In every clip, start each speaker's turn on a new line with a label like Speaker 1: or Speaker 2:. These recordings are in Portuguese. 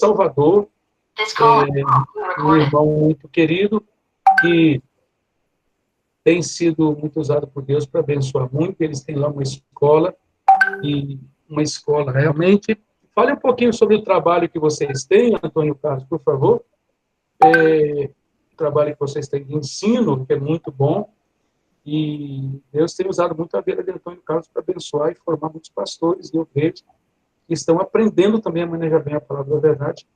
Speaker 1: Salvador, um irmão muito querido, que tem sido muito usado por Deus para abençoar muito. Eles têm lá uma escola, e uma escola realmente. Fale um pouquinho sobre o trabalho que vocês têm, Antônio Carlos, por favor. O trabalho que vocês têm de ensino, que é muito bom, e Deus tem usado muito a vida de Antônio Carlos para abençoar e formar muitos pastores, e eu vejo que estão aprendendo também a manejar bem a palavra da verdade.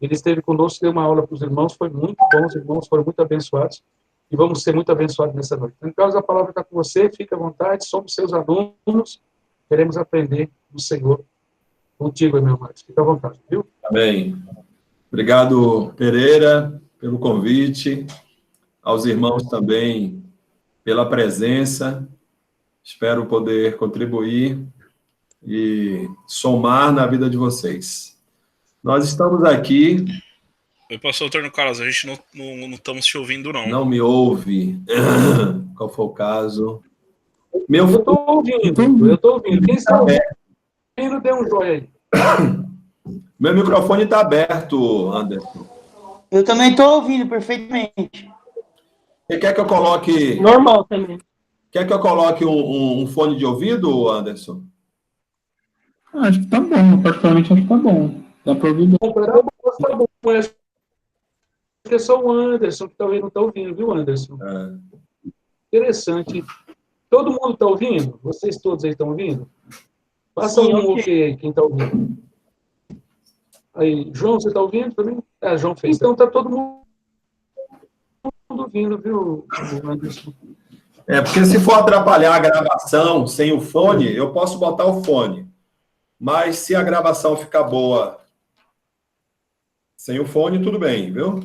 Speaker 1: Ele esteve conosco, deu uma aula para os irmãos, foi muito bom, os irmãos foram muito abençoados, e vamos ser muito abençoados nessa noite. Então, Carlos, a palavra está com você, fique à vontade, somos seus alunos, queremos aprender do Senhor contigo, meu irmão. Fique à vontade, viu?
Speaker 2: Amém. Obrigado, Pereira, pelo convite, aos irmãos também pela presença. Espero poder contribuir e somar na vida de vocês. Nós estamos aqui...
Speaker 3: Oi, pastor Antônio Carlos, a gente não estamos te ouvindo, não.
Speaker 2: Não me ouve. Qual foi o caso?
Speaker 1: Eu estou ouvindo. Quem está ouvindo, dê um joinha aí.
Speaker 2: Meu microfone está aberto, Anderson.
Speaker 4: Eu também estou ouvindo perfeitamente.
Speaker 2: Você quer que eu coloque...
Speaker 4: Normal também.
Speaker 2: Quer que eu coloque um fone de ouvido, Anderson?
Speaker 5: Acho que tá bom, particularmente acho que tá bom. Dá para ouvir bem.
Speaker 1: Tá bom. Acho que é só o Anderson que talvez não está ouvindo, viu, Anderson? Interessante. Todo mundo está ouvindo? Vocês todos aí estão ouvindo? Faça um ok aí, quem está ouvindo. Aí, João, você está ouvindo também? João fez. Então está todo mundo ouvindo, viu, Anderson?
Speaker 2: Porque se for atrapalhar a gravação sem o fone, eu posso botar o fone. Mas se a gravação ficar boa sem o fone, tudo bem, viu?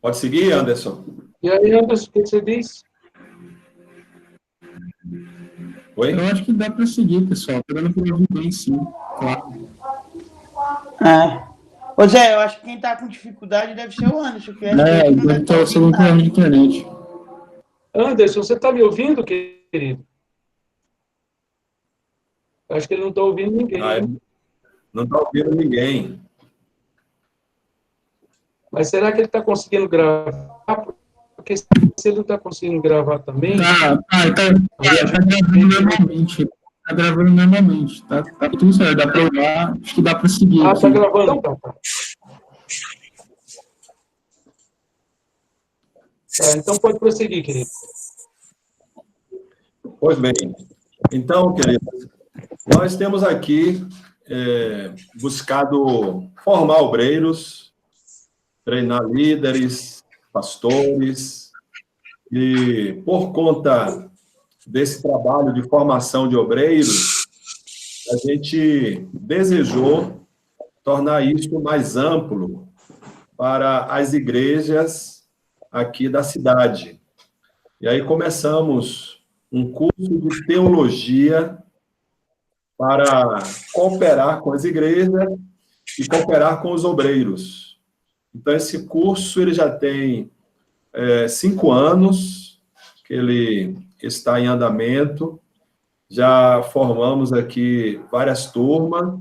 Speaker 2: Pode seguir, Anderson?
Speaker 1: E aí, Anderson, o que você diz?
Speaker 2: Oi?
Speaker 5: Eu acho que dá para seguir, pessoal. Tá dando para ouvir bem, sim. Claro.
Speaker 4: Ô Zé, eu acho que quem está com dificuldade deve ser o Anderson. Que
Speaker 5: deve estar o segundo problema de internet.
Speaker 1: Anderson, você está me ouvindo, querido? Acho que ele não está ouvindo ninguém.
Speaker 2: Não está ouvindo ninguém.
Speaker 1: Mas será que ele está conseguindo gravar? Porque se ele não está conseguindo gravar também...
Speaker 5: Tá gravando normalmente. Tá gravando normalmente. Tá tudo certo, dá para olhar. Acho que dá para seguir.
Speaker 1: Tá gravando? Então tá. Então pode prosseguir, querido.
Speaker 2: Pois bem. Então, queridos, nós temos aqui buscado formar obreiros, treinar líderes, pastores, e por conta desse trabalho de formação de obreiros, a gente desejou tornar isso mais amplo para as igrejas aqui da cidade. E aí começamos um curso de teologia para cooperar com as igrejas e cooperar com os obreiros. Então, esse curso ele já tem 5 anos que ele está em andamento. Já formamos aqui várias turmas,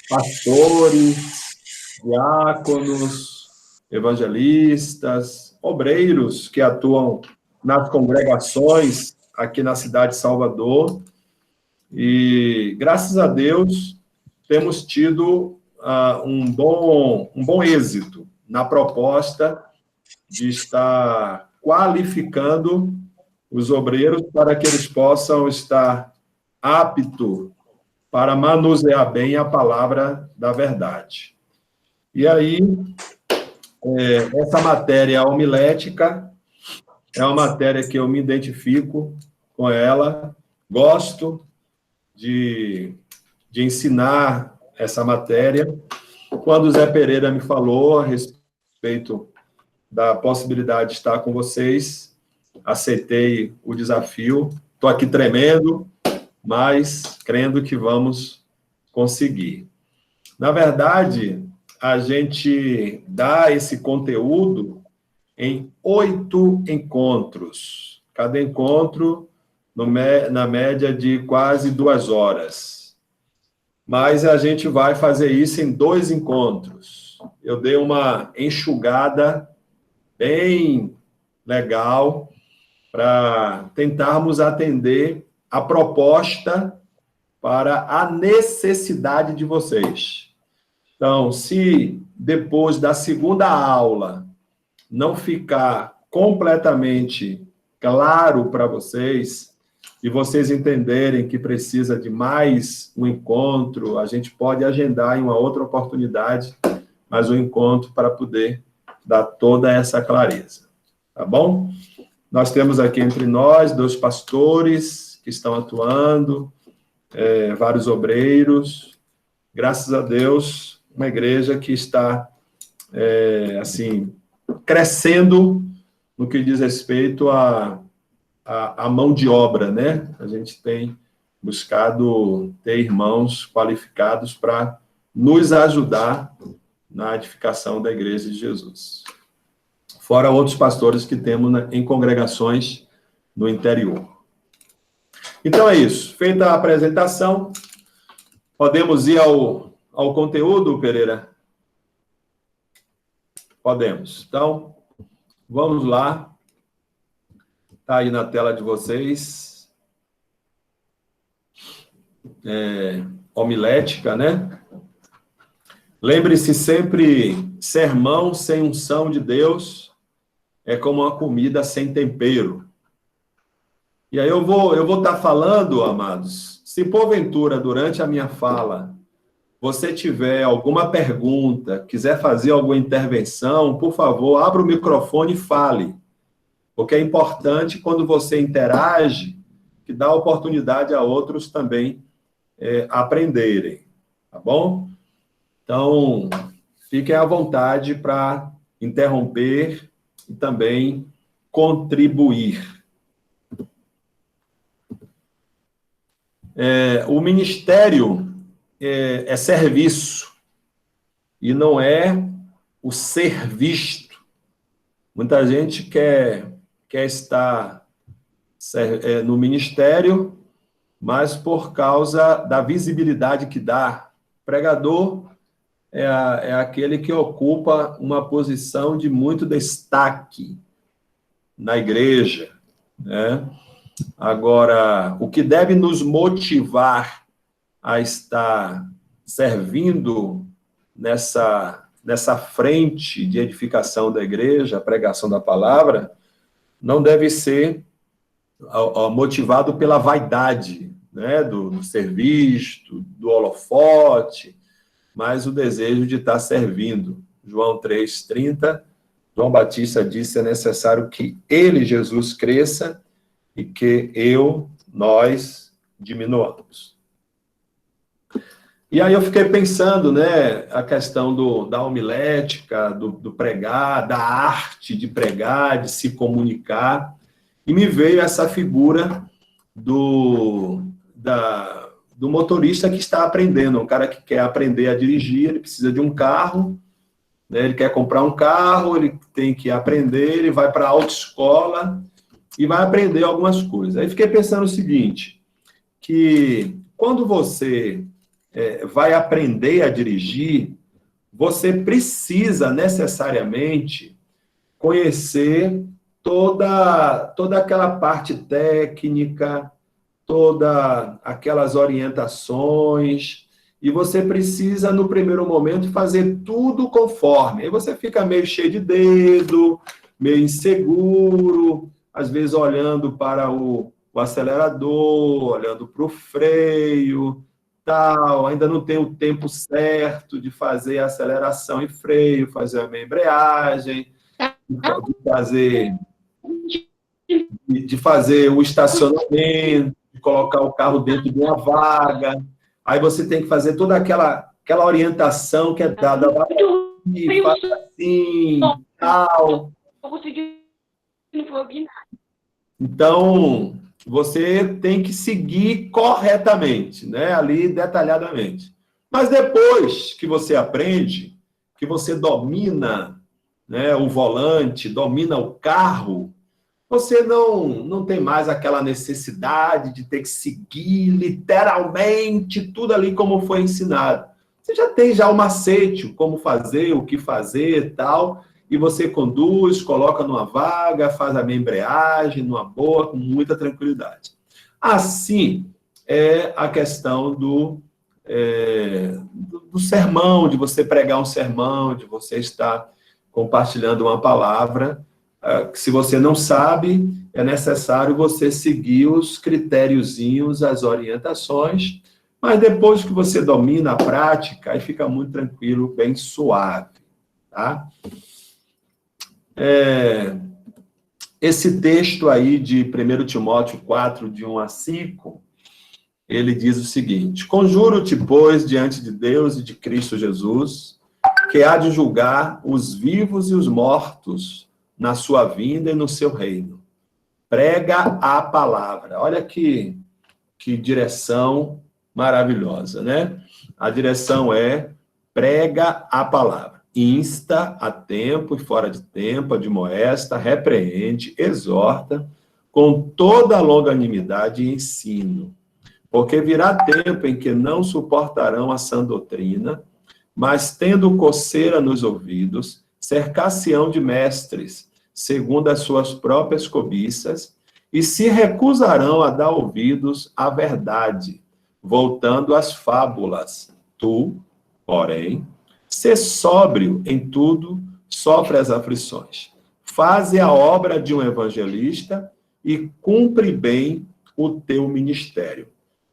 Speaker 2: pastores, diáconos, evangelistas, obreiros que atuam nas congregações aqui na cidade de Salvador. E, graças a Deus, temos tido um bom êxito na proposta de estar qualificando os obreiros para que eles possam estar aptos para manusear bem a palavra da verdade. E aí, essa matéria homilética é uma matéria que eu me identifico com ela, gosto de ensinar essa matéria. Quando o Zé Pereira me falou a respeito da possibilidade de estar com vocês, aceitei o desafio. Estou aqui tremendo, mas crendo que vamos conseguir. Na verdade, a gente dá esse conteúdo em 8 encontros. Cada encontro na média de quase 2 horas. Mas a gente vai fazer isso em 2 encontros. Eu dei uma enxugada bem legal para tentarmos atender a proposta para a necessidade de vocês. Então, se depois da segunda aula não ficar completamente claro para vocês, e vocês entenderem que precisa de mais um encontro, a gente pode agendar em uma outra oportunidade mais um encontro para poder dar toda essa clareza. Tá bom? Nós temos aqui entre nós 2 pastores que estão atuando, vários obreiros. Graças a Deus, uma igreja que está, assim, crescendo no que diz respeito à mão de obra, né? A gente tem buscado ter irmãos qualificados para nos ajudar na edificação da Igreja de Jesus. Fora outros pastores que temos em congregações no interior. Então é isso. Feita a apresentação, podemos ir ao conteúdo, Pereira? Podemos. Então, vamos lá. Está aí na tela de vocês. Homilética, né? Lembre-se sempre, sermão sem unção de Deus é como uma comida sem tempero. E aí eu vou estar falando, amados, se porventura, durante a minha fala, você tiver alguma pergunta, quiser fazer alguma intervenção, por favor, abra o microfone e fale. Porque é importante, quando você interage, que dá oportunidade a outros também aprenderem. Tá bom? Então, fiquem à vontade para interromper e também contribuir. O ministério é serviço e não é o ser visto. Muita gente quer estar no ministério, mas por causa da visibilidade que dá. Pregador é aquele que ocupa uma posição de muito destaque na igreja, né? Agora, o que deve nos motivar a estar servindo nessa frente de edificação da igreja, a pregação da palavra, não deve ser motivado pela vaidade, né, do ser visto, do holofote, mas o desejo de estar servindo. João 3,30, João Batista disse: é necessário que ele, Jesus, cresça e que nós diminuamos. E aí eu fiquei pensando, né, a questão da homilética, do pregar, da arte de pregar, de se comunicar, e me veio essa figura do motorista que está aprendendo, um cara que quer aprender a dirigir, ele precisa de um carro, né, ele quer comprar um carro, ele tem que aprender, ele vai para a autoescola e vai aprender algumas coisas. Aí fiquei pensando o seguinte, que quando você vai aprender a dirigir, você precisa necessariamente conhecer toda aquela parte técnica, todas aquelas orientações, e você precisa, no primeiro momento, fazer tudo conforme. Aí você fica meio cheio de dedo, meio inseguro, às vezes olhando para o acelerador, olhando para o freio, tal, ainda não tem o tempo certo de fazer a aceleração e freio, fazer a embreagem, de fazer o estacionamento, de colocar o carro dentro de uma vaga. Aí você tem que fazer toda aquela orientação que é dada lá, faz assim, tal. Então, você tem que seguir corretamente, né? Ali, detalhadamente. Mas depois que você aprende, que você domina, né, o volante, domina o carro, você não tem mais aquela necessidade de ter que seguir literalmente tudo ali como foi ensinado. Você já tem já o macete, como fazer, o que fazer e tal, e você conduz, coloca numa vaga, faz a minha embreagem, numa boa, com muita tranquilidade. Assim é a questão do sermão, de você pregar um sermão, de você estar compartilhando uma palavra. Se você não sabe, é necessário você seguir os critériozinhos, as orientações, mas depois que você domina a prática, aí fica muito tranquilo, bem suave, tá? Esse texto aí de 1 Timóteo 4, de 1 a 5, ele diz o seguinte: conjuro-te, pois, diante de Deus e de Cristo Jesus, que há de julgar os vivos e os mortos na sua vinda e no seu reino. Prega a palavra. Olha que direção maravilhosa, né? A direção é prega a palavra. Insta a tempo e fora de tempo, admoesta, repreende, exorta, com toda a longanimidade e ensino. Porque virá tempo em que não suportarão a sã doutrina, mas tendo coceira nos ouvidos, cercar-se-ão de mestres, segundo as suas próprias cobiças, e se recusarão a dar ouvidos à verdade, voltando às fábulas. Tu, porém, sê sóbrio em tudo, sofre as aflições. Faze a obra de um evangelista e cumpre bem o teu ministério.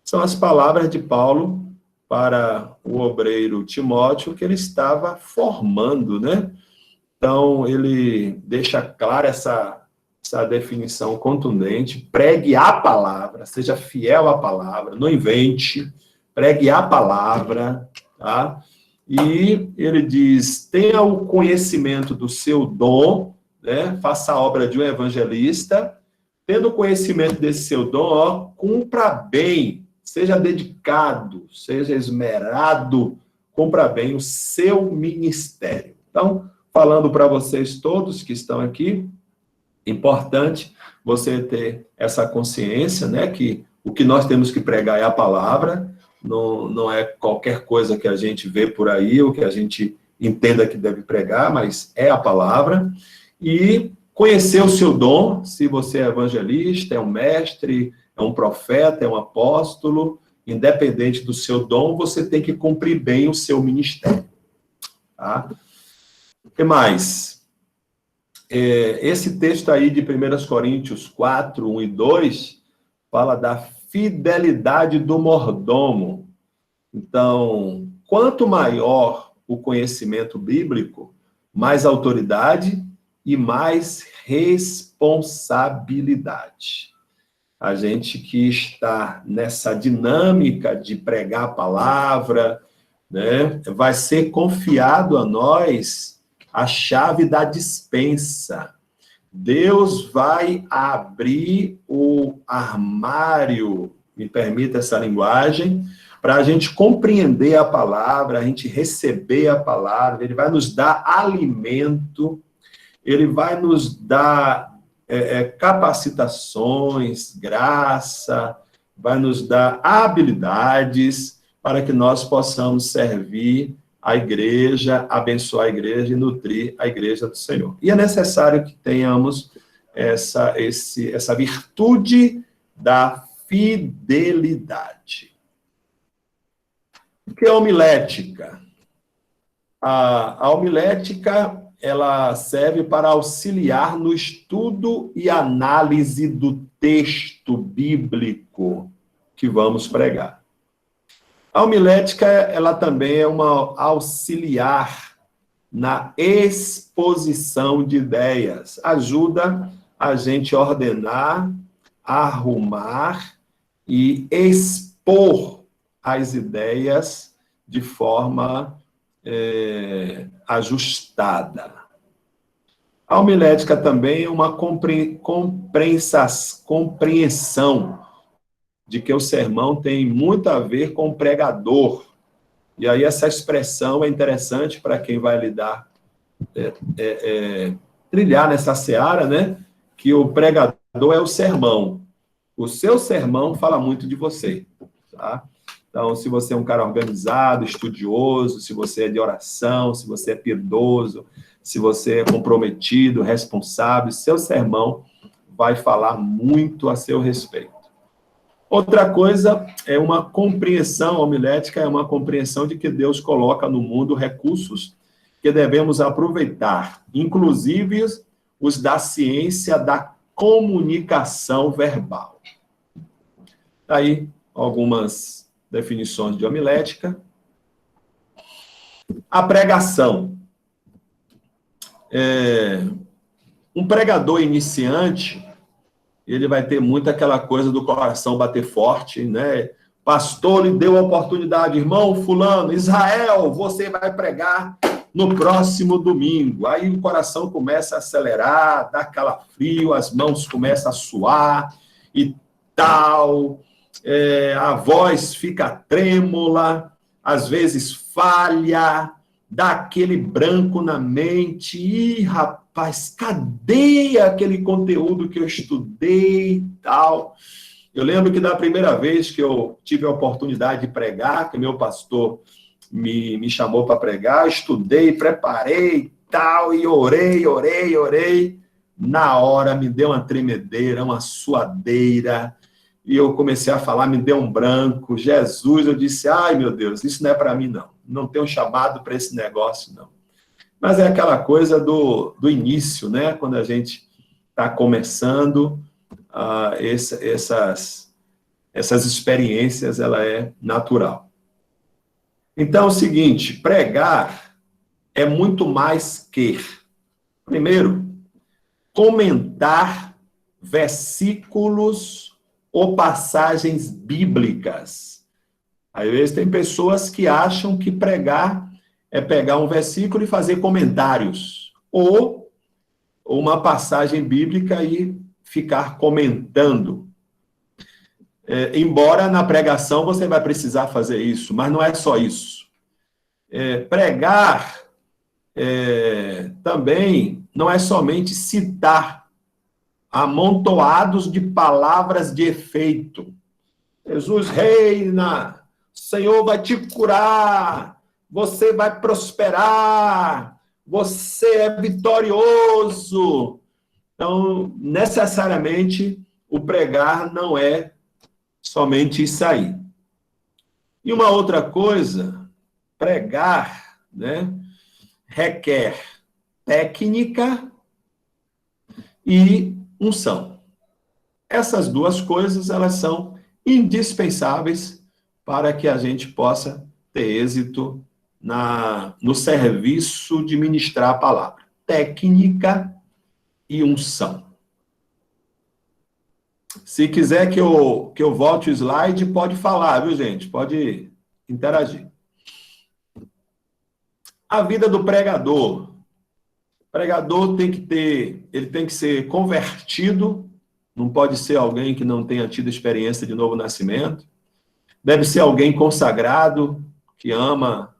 Speaker 2: São as palavras de Paulo para o obreiro Timóteo, que ele estava formando, né? Então, ele deixa clara essa definição contundente: pregue a palavra, seja fiel à palavra, não invente, pregue a palavra, tá? E ele diz: tenha o conhecimento do seu dom, né? Faça a obra de um evangelista, tendo o conhecimento desse seu dom, cumpra bem, seja dedicado, seja esmerado, cumpra bem o seu ministério. Então, falando para vocês todos que estão aqui, importante você ter essa consciência, né, que o que nós temos que pregar é a palavra, não é qualquer coisa que a gente vê por aí, ou que a gente entenda que deve pregar, mas é a palavra. E conhecer o seu dom, se você é evangelista, é um mestre, é um profeta, é um apóstolo, independente do seu dom, você tem que cumprir bem o seu ministério. Tá? O que mais? Esse texto aí de 1 Coríntios 4, 1 e 2, fala da fidelidade do mordomo. Então, quanto maior o conhecimento bíblico, mais autoridade e mais responsabilidade. A gente que está nessa dinâmica de pregar a palavra, né, vai ser confiado a nós a chave da despensa. Deus vai abrir o armário, me permita essa linguagem, para a gente compreender a palavra, a gente receber a palavra. Ele vai nos dar alimento, ele vai nos dar capacitações, graça, vai nos dar habilidades para que nós possamos servir a igreja, abençoar a igreja e nutrir a igreja do Senhor. E é necessário que tenhamos essa virtude da fidelidade. O que é homilética? A homilética, ela serve para auxiliar no estudo e análise do texto bíblico que vamos pregar. A homilética, ela também é uma auxiliar na exposição de ideias. Ajuda a gente a ordenar, arrumar e expor as ideias de forma ajustada. A homilética também é uma compreensão de que o sermão tem muito a ver com o pregador. E aí essa expressão é interessante para quem vai lidar, trilhar nessa seara, né? que o pregador é o sermão. O seu sermão fala muito de você, tá? Então, se você é um cara organizado, estudioso, se você é de oração, se você é piedoso, se você é comprometido, responsável, seu sermão vai falar muito a seu respeito. Outra coisa é uma compreensão homilética, é uma compreensão de que Deus coloca no mundo recursos que devemos aproveitar, inclusive os da ciência da comunicação verbal. Aí, algumas definições de homilética. A pregação. Um pregador iniciante, ele vai ter muito aquela coisa do coração bater forte, né? Pastor lhe deu a oportunidade, irmão fulano, Israel, você vai pregar no próximo domingo. Aí o coração começa a acelerar, dá calafrio, as mãos começam a suar e tal, a voz fica trêmula, às vezes falha, dá aquele branco na mente. Ih, rapaz, cadê aquele conteúdo que eu estudei e tal? Eu lembro que da primeira vez que eu tive a oportunidade de pregar, que meu pastor me chamou para pregar, estudei, preparei e tal, e orei. Na hora me deu uma tremedeira, uma suadeira, e eu comecei a falar, me deu um branco. Jesus, eu disse, ai meu Deus, isso não é para mim não. Não tenho chamado para esse negócio não. Mas é aquela coisa do início, né? Quando a gente está começando, essas experiências, ela é natural. Então, é o seguinte, pregar é muito mais que, primeiro, comentar versículos ou passagens bíblicas. Às vezes tem pessoas que acham que pregar é pegar um versículo e fazer comentários, ou uma passagem bíblica e ficar comentando. Embora na pregação você vai precisar fazer isso, mas não é só isso. Pregar também não é somente citar amontoados de palavras de efeito. Jesus reina, o Senhor vai te curar, você vai prosperar, você é vitorioso. Então, necessariamente, o pregar não é somente isso aí. E uma outra coisa, pregar, né, requer técnica e unção. Essas duas coisas, elas são indispensáveis para que a gente possa ter êxito no serviço de ministrar a palavra. Técnica e unção. Se quiser que eu volte o slide, pode falar, viu, gente? Pode interagir. A vida do pregador. O pregador ele tem que ser convertido, não pode ser alguém que não tenha tido experiência de novo nascimento. Deve ser alguém consagrado, que ama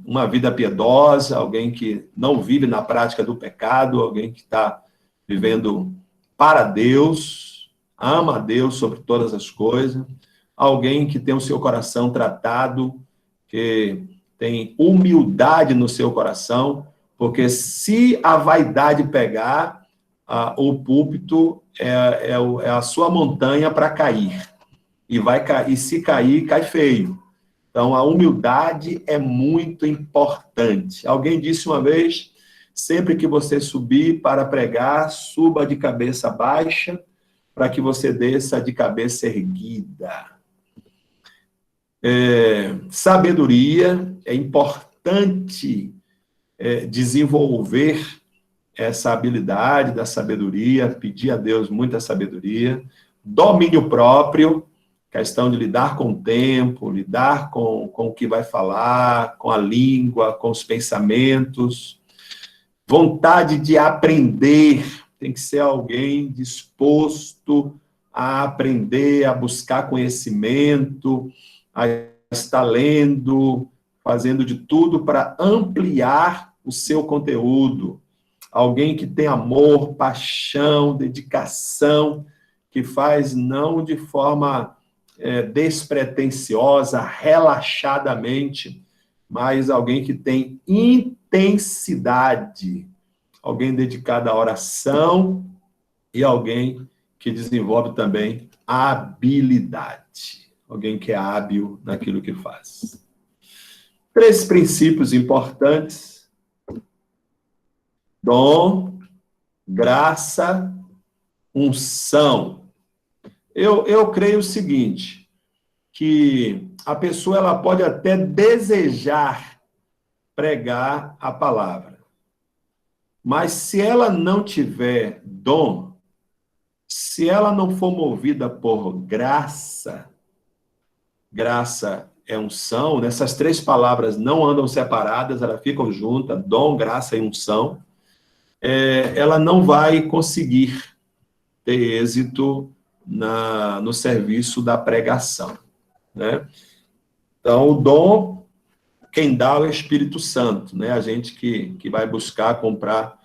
Speaker 2: uma vida piedosa, alguém que não vive na prática do pecado, alguém que está vivendo para Deus, ama a Deus sobre todas as coisas, alguém que tem o seu coração tratado, que tem humildade no seu coração, porque se a vaidade pegar, o púlpito é a sua montanha para cair. E se cair, cai feio. Então, a humildade é muito importante. Alguém disse uma vez, sempre que você subir para pregar, suba de cabeça baixa, para que você desça de cabeça erguida. Sabedoria, é importante desenvolver essa habilidade da sabedoria, pedir a Deus muita sabedoria, domínio próprio, questão de lidar com o tempo, lidar com o que vai falar, com a língua, com os pensamentos, vontade de aprender, tem que ser alguém disposto a aprender, a buscar conhecimento, a estar lendo, fazendo de tudo para ampliar o seu conteúdo. alguém que tem amor, paixão, dedicação, que faz não de forma despretensiosa, relaxadamente, mas alguém que tem intensidade, alguém dedicado à oração e alguém que desenvolve também habilidade, alguém que é hábil naquilo que faz. 3 princípios importantes: dom, graça, unção. Eu creio o seguinte, que a pessoa ela pode até desejar pregar a palavra, mas se ela não tiver dom, se ela não for movida por graça, graça é unção, essas 3 palavras não andam separadas, elas ficam juntas, dom, graça e unção, ela não vai conseguir ter êxito no serviço da pregação, né? Então, o dom, quem dá é o Espírito Santo, né? A gente que vai buscar comprar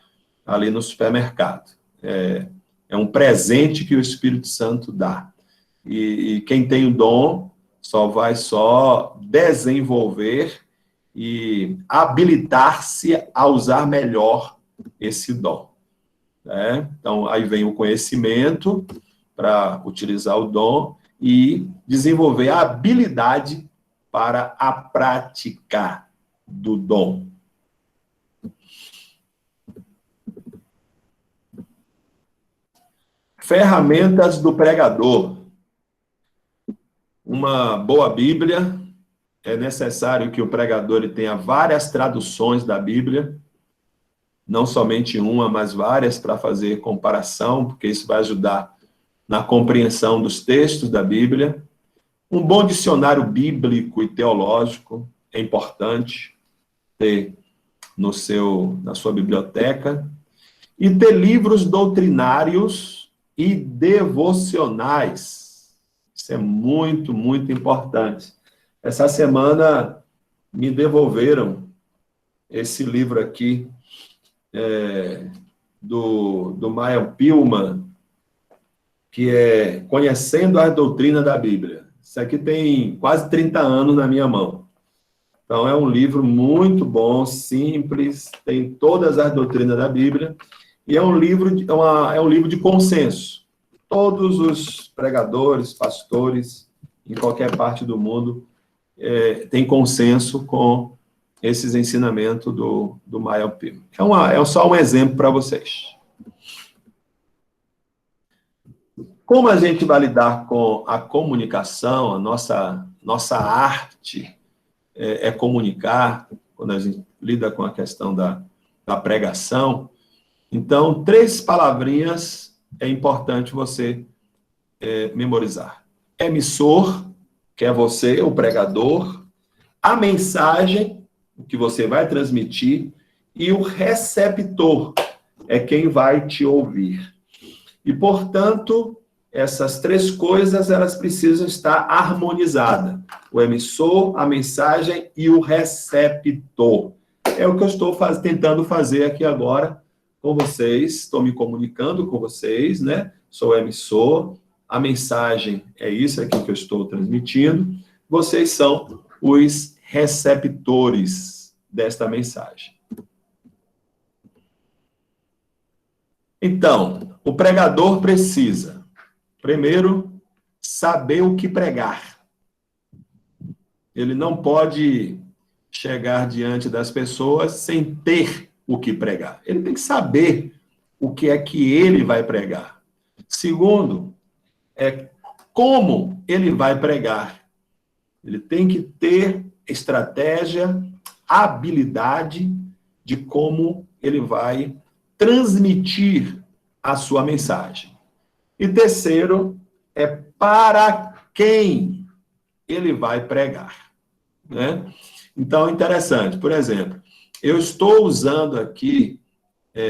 Speaker 2: ali no supermercado. É um presente que o Espírito Santo dá. E quem tem o dom só vai desenvolver e habilitar-se a usar melhor esse dom, né? Então, aí vem o conhecimento para utilizar o dom e desenvolver a habilidade para a prática do dom. Ferramentas do pregador. Uma boa Bíblia. É necessário que o pregador ele tenha várias traduções da Bíblia, não somente uma, mas várias, para fazer comparação, porque isso vai ajudar na compreensão dos textos da Bíblia. Um bom dicionário bíblico e teológico é importante ter na sua biblioteca. E ter livros doutrinários e devocionais. Isso é muito, muito importante. Essa semana me devolveram esse livro aqui, do Miles Pillman, que é Conhecendo a Doutrina da Bíblia. Isso aqui tem quase 30 anos na minha mão. Então, é um livro muito bom, simples, tem todas as doutrinas da Bíblia, e é um livro de consenso. Todos os pregadores, pastores, em qualquer parte do mundo, têm consenso com esses ensinamentos do Miles Pillman. É só um exemplo para vocês. Como a gente vai lidar com a comunicação, a nossa arte é comunicar, quando a gente lida com a questão da pregação. Então, 3 palavrinhas é importante você memorizar. Emissor, que é você, o pregador, a mensagem, o que você vai transmitir, e o receptor, é quem vai te ouvir. E, portanto, essas 3 coisas, elas precisam estar harmonizadas. O emissor, a mensagem e o receptor. É o que eu estou tentando fazer aqui agora com vocês. Estou me comunicando com vocês, né? Sou emissor. A mensagem é isso aqui que eu estou transmitindo. Vocês são os receptores desta mensagem. Então, o pregador precisa, primeiro, saber o que pregar. Ele não pode chegar diante das pessoas sem ter o que pregar. Ele tem que saber o que é que ele vai pregar. Segundo, como ele vai pregar. Ele tem que ter estratégia, habilidade de como ele vai transmitir a sua mensagem. E terceiro, para quem ele vai pregar, né? Então, interessante. Por exemplo, eu estou usando aqui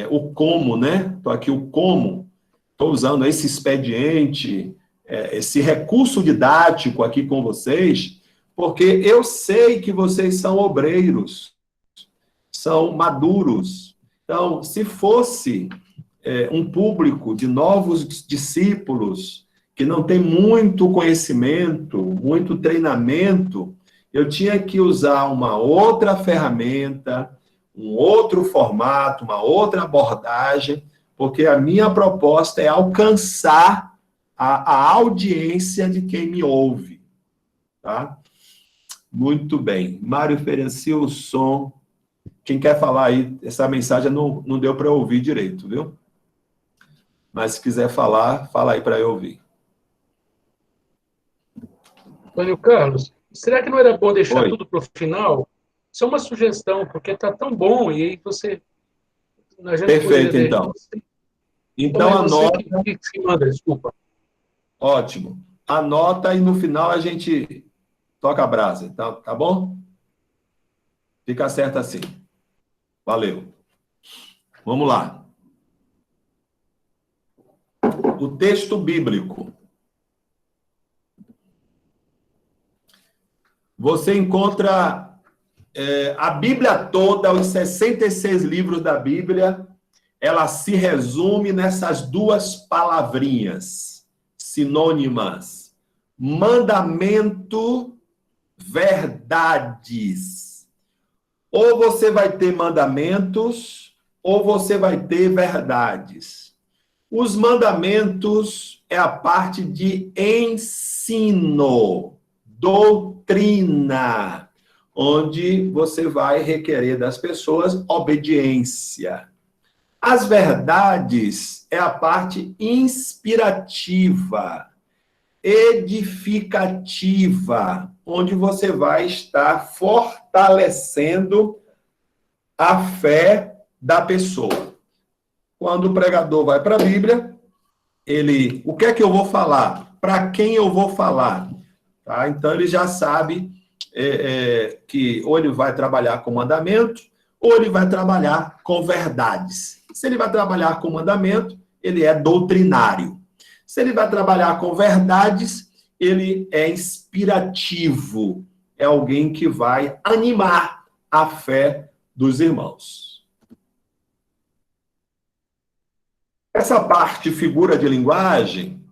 Speaker 2: o como, né? Estou aqui o como. Estou usando esse expediente, esse recurso didático aqui com vocês, porque eu sei que vocês são obreiros, são maduros. Então, se fosse um público de novos discípulos que não tem muito conhecimento, muito treinamento, eu tinha que usar uma outra ferramenta, um outro formato, uma outra abordagem, porque a minha proposta é alcançar a audiência de quem me ouve, tá? Muito bem. Mário ofereceu o som. Quem quer falar aí, essa mensagem não deu para eu ouvir direito, viu? Mas se quiser falar, fala aí para eu ouvir.
Speaker 1: Antônio Carlos, será que não era bom deixar
Speaker 2: Oi.
Speaker 1: tudo para o final? Isso é uma sugestão, porque está tão bom, e aí você... A gente
Speaker 2: Perfeito,
Speaker 1: poderia
Speaker 2: então.
Speaker 1: deixar.
Speaker 2: Então,
Speaker 1: Como é você
Speaker 2: anota.
Speaker 1: que manda, desculpa.
Speaker 2: Ótimo. Anota e no final a gente toca a brasa, tá bom? Fica certo assim. Valeu. Vamos lá. O texto bíblico. Você encontra a Bíblia toda, os 66 livros da Bíblia, ela se resume nessas duas palavrinhas sinônimas: mandamento, verdades. Ou você vai ter mandamentos, ou você vai ter verdades. Os mandamentos é a parte de ensino, doutrina, onde você vai requerer das pessoas obediência. As verdades é a parte inspirativa, edificativa, onde você vai estar fortalecendo a fé da pessoa. Quando o pregador vai para a Bíblia, o que é que eu vou falar? Para quem eu vou falar? Tá? Então, ele já sabe que ou ele vai trabalhar com mandamento, ou ele vai trabalhar com verdades. Se ele vai trabalhar com mandamento, ele é doutrinário. Se ele vai trabalhar com verdades, ele é inspirativo. É alguém que vai animar a fé dos irmãos. Essa parte, figura de linguagem,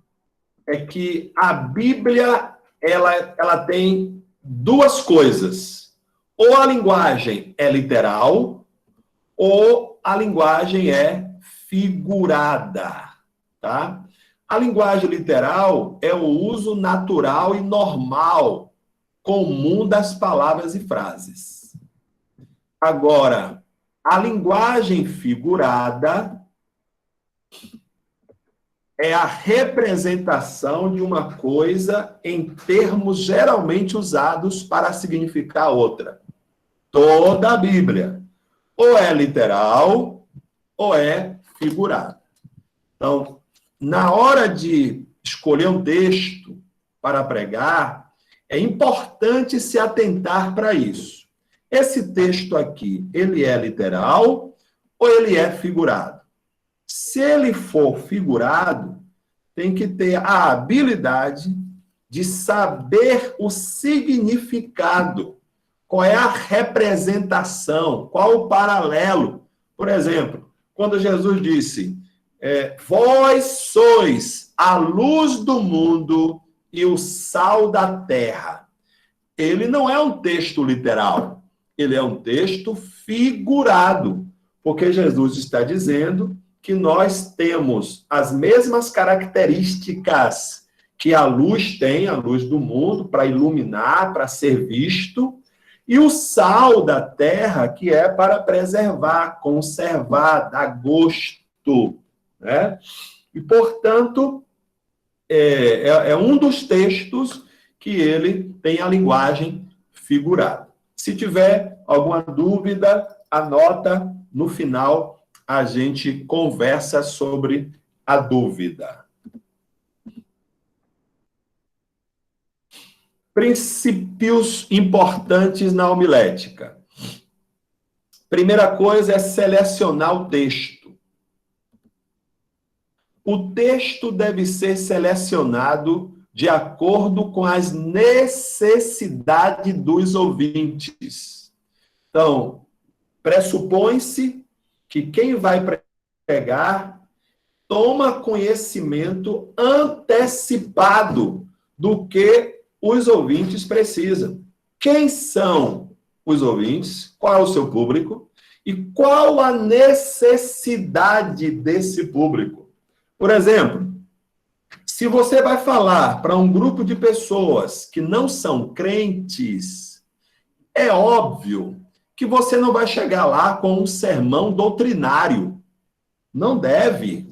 Speaker 2: é que a Bíblia ela tem duas coisas. Ou a linguagem é literal, ou a linguagem é figurada, tá? A linguagem literal é o uso natural e normal, comum das palavras e frases. Agora, a linguagem figurada é a representação de uma coisa em termos geralmente usados para significar outra. Toda a Bíblia ou é literal ou é figurada. Então, na hora de escolher um texto para pregar, é importante se atentar para isso. Esse texto aqui, ele é literal ou ele é figurado? Se ele for figurado, tem que ter a habilidade de saber o significado, qual é a representação, qual o paralelo. Por exemplo, quando Jesus disse, vós sois a luz do mundo e o sal da terra. Ele não é um texto literal, ele é um texto figurado, porque Jesus está dizendo que nós temos as mesmas características que a luz tem, a luz do mundo, para iluminar, para ser visto, e o sal da terra, que é para preservar, conservar, dar gosto, né? E, portanto, é um dos textos que ele tem a linguagem figurada. Se tiver alguma dúvida, anota no final. A gente conversa sobre a dúvida. Princípios importantes na homilética. Primeira coisa é selecionar o texto. O texto deve ser selecionado de acordo com as necessidades dos ouvintes. Então, pressupõe-se que quem vai pregar toma conhecimento antecipado do que os ouvintes precisam. Quem são os ouvintes? Qual é o seu público? E qual a necessidade desse público? Por exemplo, se você vai falar para um grupo de pessoas que não são crentes, é óbvio que você não vai chegar lá com um sermão doutrinário. Não deve.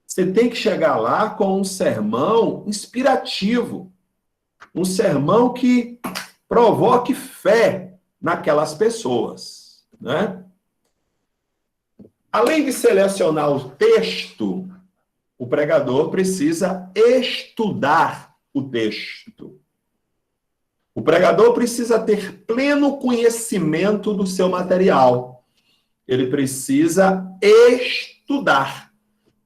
Speaker 2: Você tem que chegar lá com um sermão inspirativo. Um sermão que provoque fé naquelas pessoas, né? Além de selecionar o texto, o pregador precisa estudar o texto. O pregador precisa ter pleno conhecimento do seu material. Ele precisa estudar,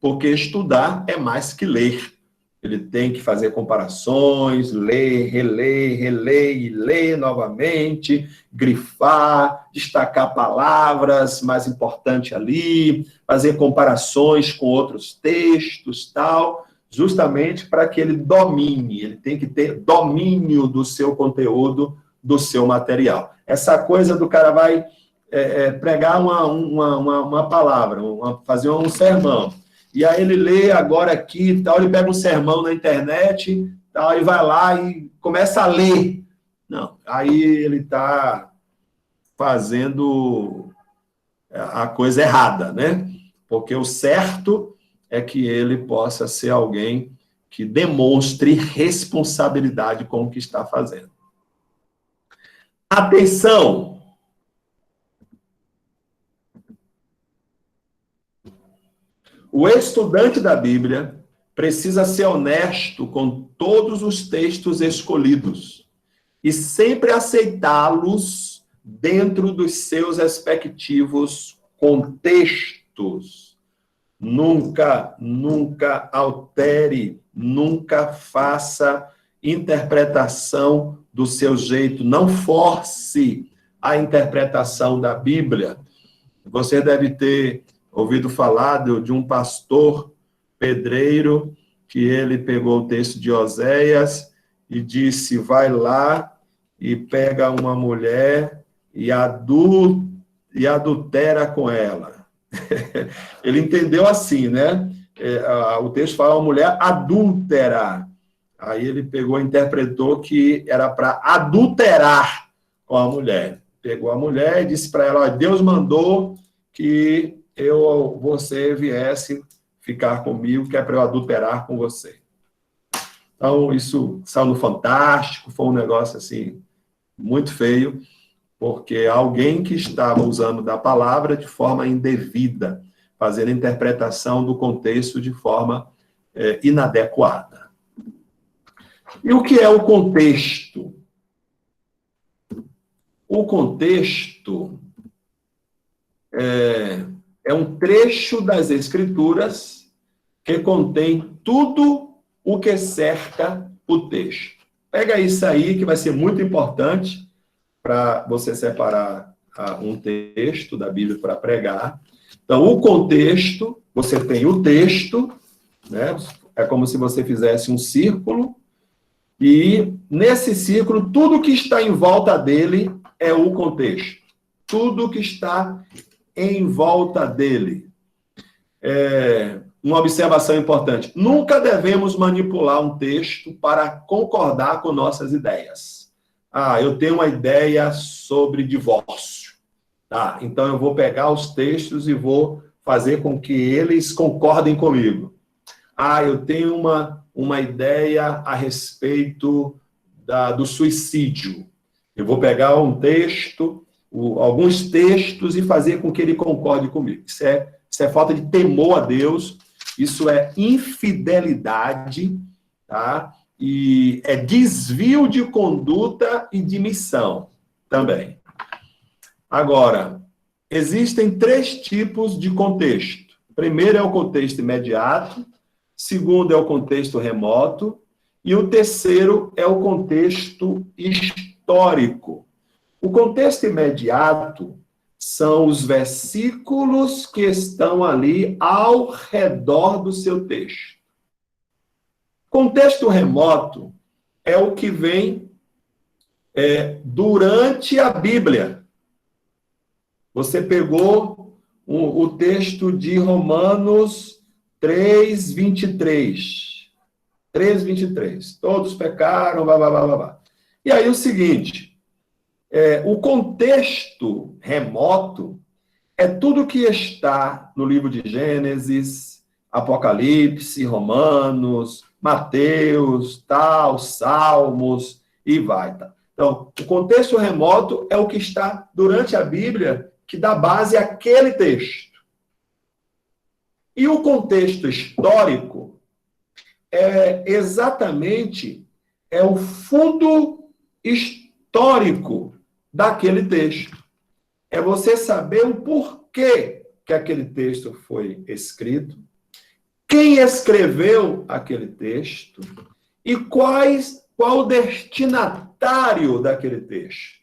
Speaker 2: porque estudar é mais que ler. Ele tem que fazer comparações, ler, reler e ler novamente, grifar, destacar palavras mais importantes ali, fazer comparações com outros textos, tal, justamente para que ele domine. Ele tem que ter domínio do seu conteúdo, do seu material. Essa coisa do cara vai pregar uma palavra, fazer um sermão. E aí ele lê agora aqui, tal, ele pega um sermão na internet, tal, e vai lá e começa a ler. Não, aí ele está fazendo a coisa errada, né? Porque o certo é que ele possa ser alguém que demonstre responsabilidade com o que está fazendo. Atenção! O estudante da Bíblia precisa ser honesto com todos os textos escolhidos e sempre aceitá-los dentro dos seus respectivos contextos. Nunca altere, nunca faça interpretação do seu jeito, não force a interpretação da Bíblia. Você deve ter ouvido falar de um pastor pedreiro, que ele pegou o texto de Oséias e disse, vai lá e pega uma mulher e adultera com ela. Ele entendeu assim, né? O texto fala uma mulher adúltera. Aí ele pegou e interpretou que era para adulterar com a mulher. Pegou a mulher e disse para ela, Deus mandou que você viesse ficar comigo, que é para eu adulterar com você. Então, isso saiu no Fantástico, foi um negócio, assim, muito feio, porque alguém que estava usando da palavra de forma indevida, fazendo interpretação do contexto de forma inadequada. E o que é o contexto? O contexto é um trecho das Escrituras que contém tudo o que cerca o texto. Pega isso aí, que vai ser muito importante para você separar um texto da Bíblia para pregar. Então, o contexto, você tem o texto, né? É como se você fizesse um círculo, e nesse círculo, tudo que está em volta dele é o contexto. Tudo que está em volta dele. Uma observação importante. Nunca devemos manipular um texto para concordar com nossas ideias. Eu tenho uma ideia sobre divórcio. Então eu vou pegar os textos e vou fazer com que eles concordem comigo. Eu tenho uma ideia a respeito do suicídio. Eu vou pegar um texto, alguns textos e fazer com que ele concorde comigo. Isso é falta de temor a Deus, isso é infidelidade, tá? E é desvio de conduta e de missão também. Agora, existem 3 tipos de contexto. Primeiro é o contexto imediato, segundo é o contexto remoto, e o terceiro é o contexto histórico. O contexto imediato são os versículos que estão ali ao redor do seu texto. Contexto remoto é o que vem durante a Bíblia. Você pegou o texto de Romanos 3:23. 3:23. Todos pecaram, blá, blá, blá, blá, blá. E aí o seguinte, o contexto remoto é tudo que está no livro de Gênesis, Apocalipse, Romanos, Mateus, Salmos, e vai. Tá? Então, o contexto remoto é o que está durante a Bíblia, que dá base àquele texto. E o contexto histórico é exatamente o fundo histórico daquele texto. É você saber o porquê que aquele texto foi escrito, quem escreveu aquele texto e qual o destinatário daquele texto.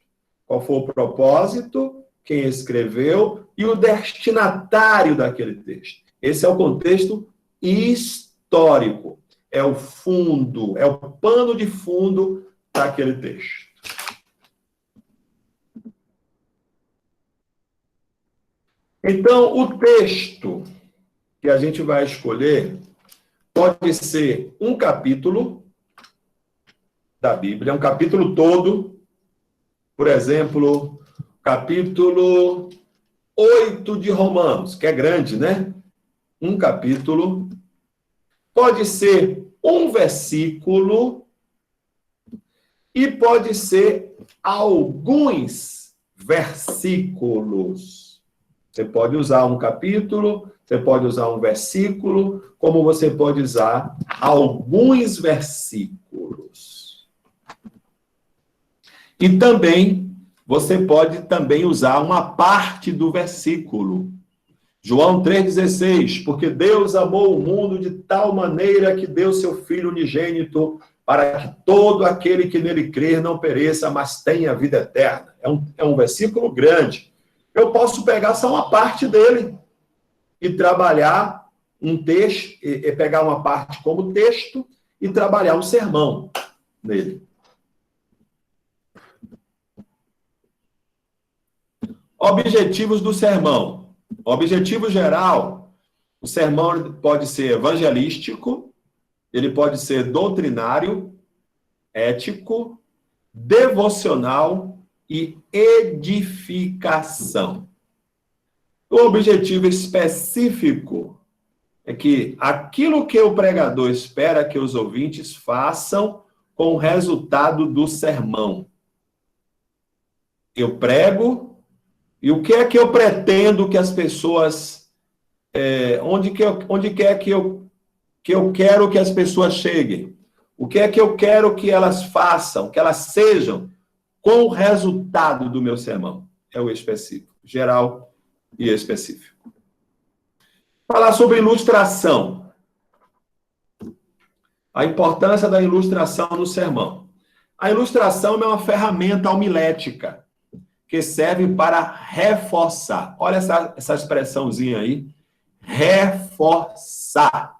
Speaker 2: Qual foi o propósito, quem escreveu e o destinatário daquele texto. Esse é o contexto histórico. É o fundo, é o pano de fundo daquele texto. Então, o texto que a gente vai escolher pode ser um capítulo da Bíblia, um capítulo todo, por exemplo, capítulo 8 de Romanos, que é grande, né? Um capítulo. Pode ser um versículo e pode ser alguns versículos. Você pode usar um capítulo, você pode usar um versículo, como você pode usar alguns versículos. E também, você pode também usar uma parte do versículo. João 3,16, porque Deus amou o mundo de tal maneira que deu seu Filho unigênito para que todo aquele que nele crer não pereça, mas tenha vida eterna. É um versículo grande. Eu posso pegar só uma parte dele e trabalhar um texto, pegar uma parte como texto e trabalhar um sermão nele. Objetivos do sermão. Objetivo geral, o sermão pode ser evangelístico, ele pode ser doutrinário, ético, devocional e edificação. O objetivo específico é que aquilo que o pregador espera que os ouvintes façam com o resultado do sermão. Eu prego, e o que é que eu pretendo que as pessoas... onde quer que eu quero que as pessoas cheguem? O que é que eu quero que elas façam, que elas sejam, com o resultado do meu sermão? É o específico, geral e específico. Falar sobre ilustração. A importância da ilustração no sermão. A ilustração é uma ferramenta homilética que serve para reforçar. Olha essa expressãozinha aí. Reforçar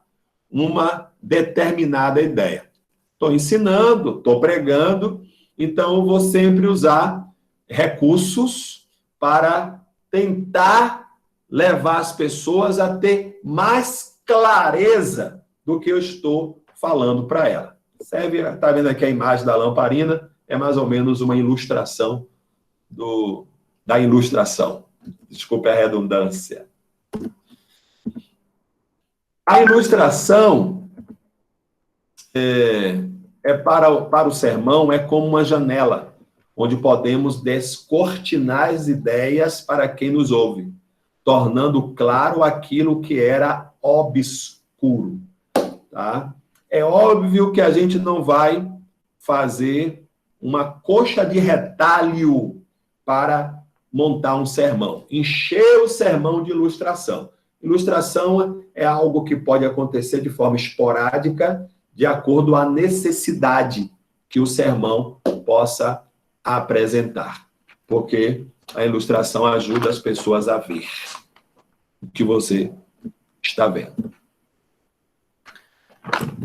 Speaker 2: uma determinada ideia. Estou ensinando, estou pregando, então eu vou sempre usar recursos para tentar levar as pessoas a ter mais clareza do que eu estou falando para ela. Serve, está vendo aqui a imagem da lamparina? É mais ou menos uma ilustração da ilustração. Desculpe a redundância. A ilustração para o sermão é como uma janela, onde podemos descortinar as ideias para quem nos ouve, tornando claro aquilo que era obscuro. Tá? É óbvio que a gente não vai fazer uma coxa de retalho para montar um sermão, encher o sermão de ilustração. Ilustração é algo que pode acontecer de forma esporádica, de acordo à necessidade que o sermão possa apresentar. Porque a ilustração ajuda as pessoas a ver o que você está vendo.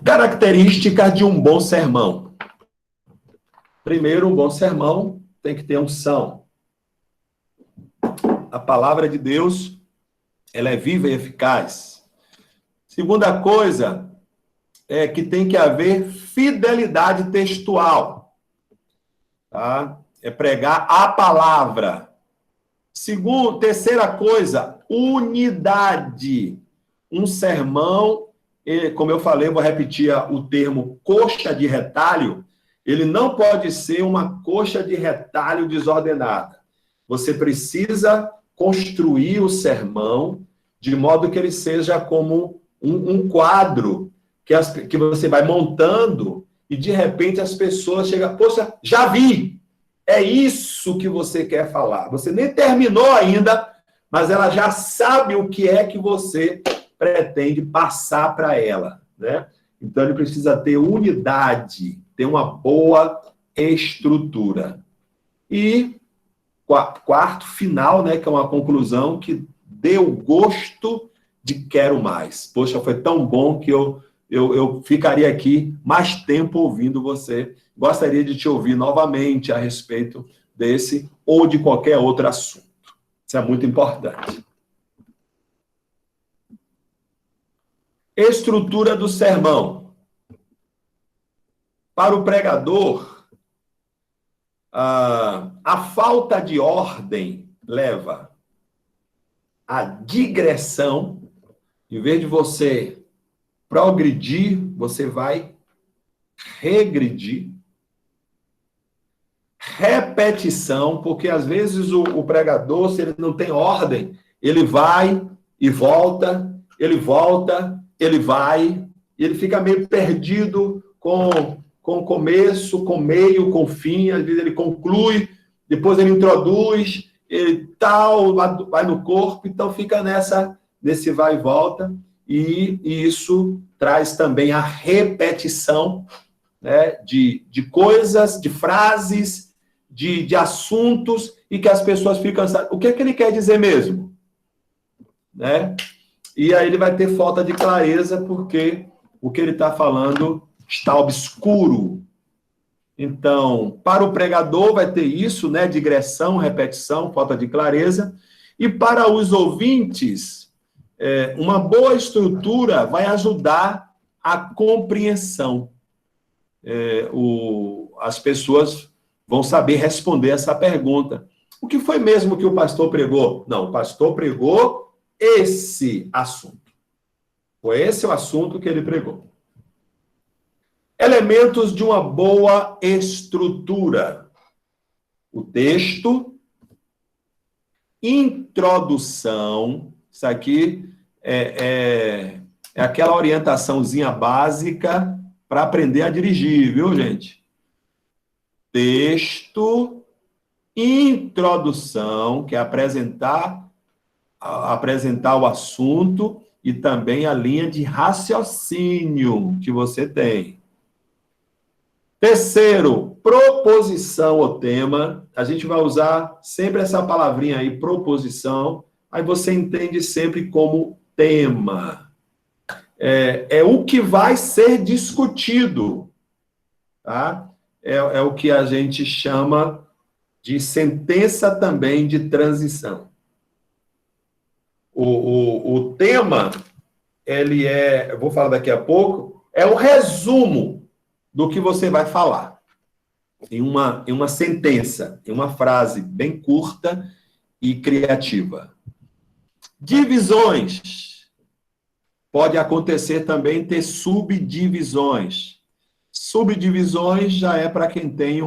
Speaker 2: Características de um bom sermão. Primeiro, um bom sermão tem que ter unção. A palavra de Deus, ela é viva e eficaz. Segunda coisa é que tem que haver fidelidade textual. Tá? É pregar a palavra. Terceira coisa, unidade. Um sermão, como eu falei, vou repetir o termo coxa de retalho, ele não pode ser uma coxa de retalho desordenada. Você precisa construir o sermão de modo que ele seja como um quadro que você vai montando e, de repente, as pessoas chegam, poxa, já vi! É isso que você quer falar. Você nem terminou ainda, mas ela já sabe o que é que você pretende passar para ela, né? Então, ele precisa ter unidade, ter uma boa estrutura. E quarto, final, né, que é uma conclusão que deu gosto de quero mais. Poxa, foi tão bom que eu ficaria aqui mais tempo ouvindo você. Gostaria de te ouvir novamente a respeito desse ou de qualquer outro assunto. Isso é muito importante. Estrutura do sermão. Para o pregador, a falta de ordem leva à digressão. Em vez de você progredir, você vai regredir. Repetição, porque às vezes o pregador, se ele não tem ordem, ele vai e volta, ele vai, e ele fica meio perdido com começo, com meio, com fim. Às vezes ele conclui, depois ele introduz, vai no corpo, então fica nesse vai e volta, e isso traz também a repetição, né, de coisas, de frases, de assuntos, e que as pessoas ficam cansadas. O que é que ele quer dizer mesmo? Né? E aí ele vai ter falta de clareza, porque o que ele está falando está obscuro. Então, para o pregador vai ter isso, né? Digressão, repetição, falta de clareza. E para os ouvintes, uma boa estrutura vai ajudar a compreensão. As pessoas vão saber responder essa pergunta. O que foi mesmo que o pastor pregou? Não, o pastor pregou esse assunto. Foi esse o assunto que ele pregou. Elementos de uma boa estrutura. O texto, introdução, isso aqui é aquela orientaçãozinha básica para aprender a dirigir, viu, gente? Texto, introdução, que é apresentar o assunto, e também a linha de raciocínio que você tem. Terceiro, proposição ao tema. A gente vai usar sempre essa palavrinha aí, proposição. Aí você entende sempre como tema. É o que vai ser discutido. Tá? É o que a gente chama de sentença também de transição. O tema, ele eu vou falar daqui a pouco, é o resumo do que você vai falar. Em uma sentença, em uma frase bem curta e criativa. Divisões. Pode acontecer também ter subdivisões. Subdivisões já é para quem tem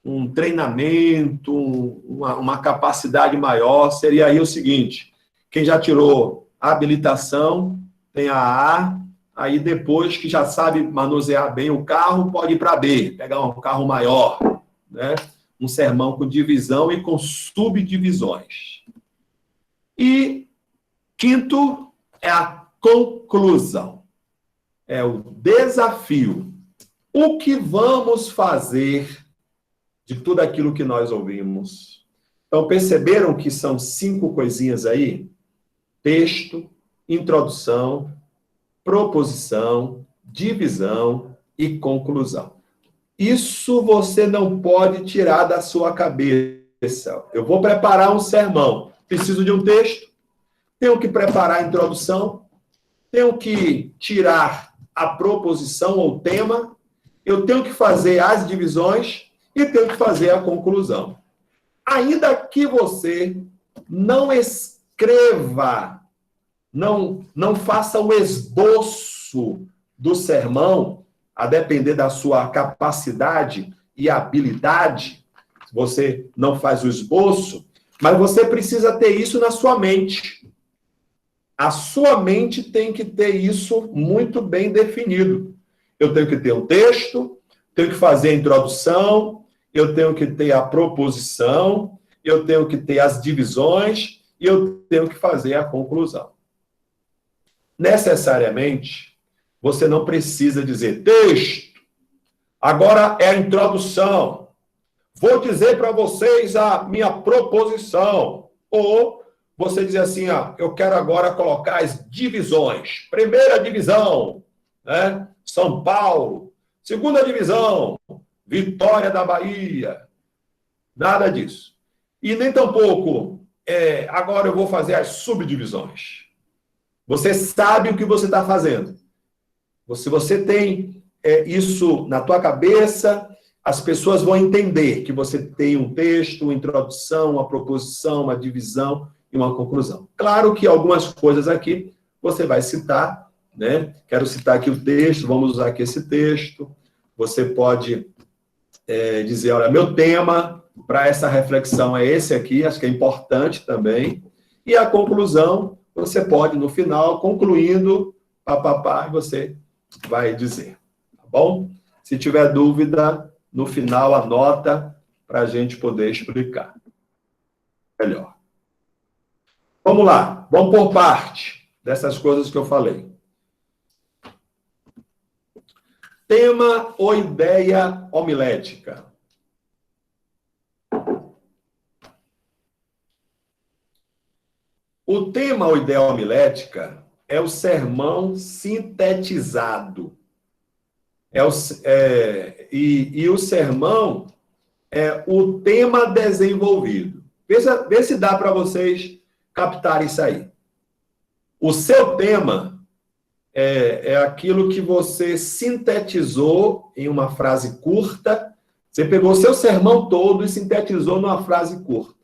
Speaker 2: um treinamento, uma capacidade maior. Seria aí o seguinte: quem já tirou a habilitação, tem a A, aí depois que já sabe manusear bem o carro, pode ir para B, pegar um carro maior, né? Um sermão com divisão e com subdivisões. E quinto é a conclusão. É o desafio. O que vamos fazer de tudo aquilo que nós ouvimos? Então, perceberam que são 5 coisinhas aí? Texto, introdução, proposição, divisão e conclusão. Isso você não pode tirar da sua cabeça. Eu vou preparar um sermão. Preciso de um texto, tenho que preparar a introdução, tenho que tirar a proposição ou tema, eu tenho que fazer as divisões e tenho que fazer a conclusão. Ainda que você não escreva, não faça o esboço do sermão, a depender da sua capacidade e habilidade, você não faz o esboço, mas você precisa ter isso na sua mente. A sua mente tem que ter isso muito bem definido. Eu tenho que ter um texto, tenho que fazer a introdução, eu tenho que ter a proposição, eu tenho que ter as divisões e eu tenho que fazer a conclusão. Necessariamente, você não precisa dizer texto, agora é a introdução, vou dizer para vocês a minha proposição, ou você dizer assim, eu quero agora colocar as divisões. Primeira divisão, né? São Paulo. Segunda divisão, Vitória da Bahia. Nada disso. E nem tampouco, agora eu vou fazer as subdivisões. Você sabe o que você está fazendo. Se você tem isso na tua cabeça, as pessoas vão entender que você tem um texto, uma introdução, uma proposição, uma divisão e uma conclusão. Claro que algumas coisas aqui você vai citar, né? Quero citar aqui o texto, vamos usar aqui esse texto. Você pode dizer, olha, meu tema para essa reflexão é esse aqui, acho que é importante também. E a conclusão, você pode, no final, concluindo, você vai dizer, tá bom? Se tiver dúvida, no final, anota para a gente poder explicar melhor. Vamos lá, vamos por parte dessas coisas que eu falei. Tema ou ideia homilética? O tema ou ideia homilética é o sermão sintetizado. E o sermão é o tema desenvolvido. Vê se dá para vocês captarem isso aí. O seu tema é aquilo que você sintetizou em uma frase curta. Você pegou o seu sermão todo e sintetizou numa frase curta.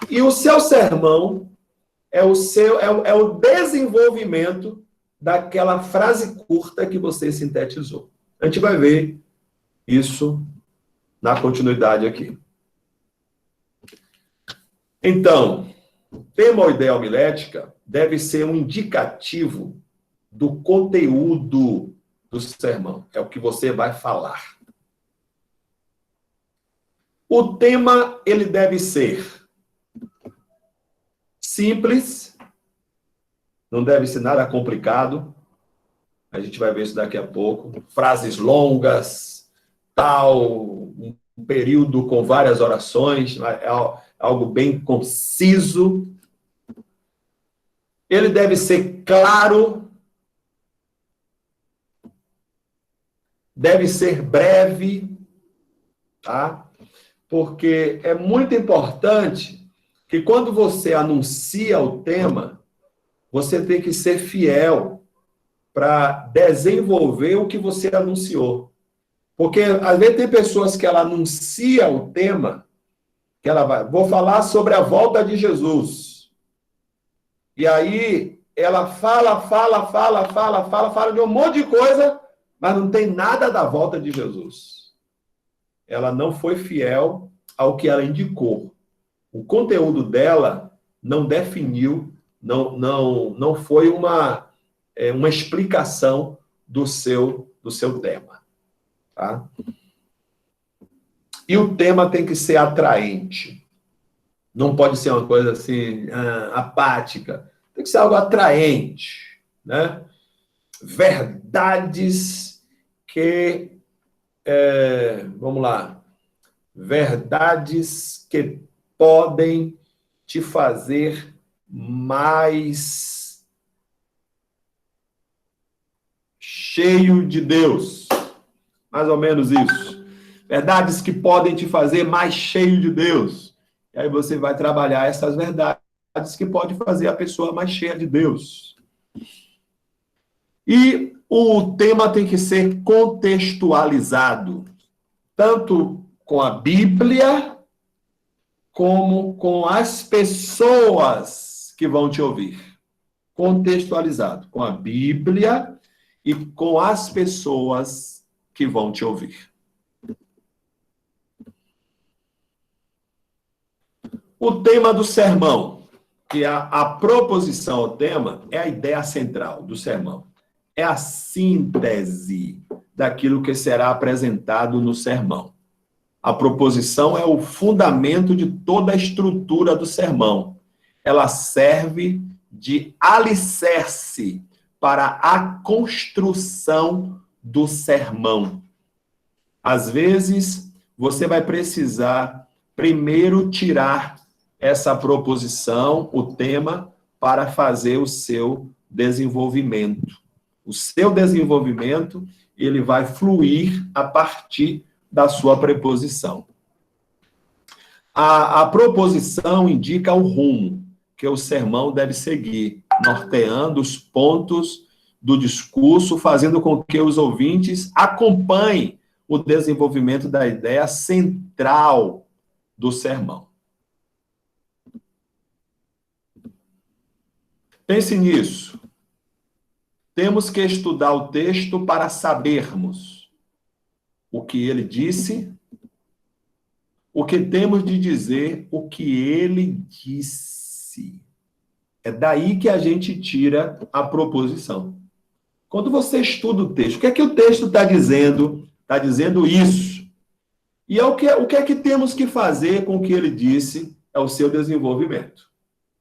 Speaker 2: E o seu sermão é o desenvolvimento daquela frase curta que você sintetizou. A gente vai ver isso na continuidade aqui. Então, tema ou ideia homilética deve ser um indicativo do conteúdo do sermão. É o que você vai falar. O tema, ele deve ser simples, não deve ser nada complicado. A gente vai ver isso daqui a pouco. Frases longas, um período com várias orações, é algo bem conciso. Ele deve ser claro, deve ser breve, tá? Porque é muito importante que quando você anuncia o tema, você tem que ser fiel para desenvolver o que você anunciou. Porque, às vezes, tem pessoas que ela anuncia o tema, que vou falar sobre a volta de Jesus. E aí, ela fala de um monte de coisa, mas não tem nada da volta de Jesus. Ela não foi fiel ao que ela indicou. O conteúdo dela não definiu, não foi uma explicação do seu tema. Tá? E o tema tem que ser atraente. Não pode ser uma coisa assim, apática. Tem que ser algo atraente, né? Verdades vamos lá. Verdades que podem te fazer mais cheio de Deus. Mais ou menos isso. Verdades que podem te fazer mais cheio de Deus. E aí você vai trabalhar essas verdades que podem fazer a pessoa mais cheia de Deus. E o tema tem que ser contextualizado, tanto com a Bíblia, como com as pessoas que vão te ouvir. Contextualizado com a Bíblia e com as pessoas que vão te ouvir. O tema do sermão, que a proposição ao tema, é a ideia central do sermão. É a síntese daquilo que será apresentado no sermão. A proposição é o fundamento de toda a estrutura do sermão. Ela serve de alicerce para a construção do sermão. Às vezes, você vai precisar primeiro tirar essa proposição, o tema, para fazer o seu desenvolvimento. O seu desenvolvimento, ele vai fluir a partir da sua preposição. A proposição indica o rumo que o sermão deve seguir, norteando os pontos do discurso, fazendo com que os ouvintes acompanhem o desenvolvimento da ideia central do sermão. Pense nisso. Temos que estudar o texto para sabermos o que ele disse, o que temos de dizer, o que ele disse. É daí que a gente tira a proposição. Quando você estuda o texto, o que é que o texto está dizendo? Está dizendo isso. E o que é que temos que fazer com o que ele disse? É o seu desenvolvimento.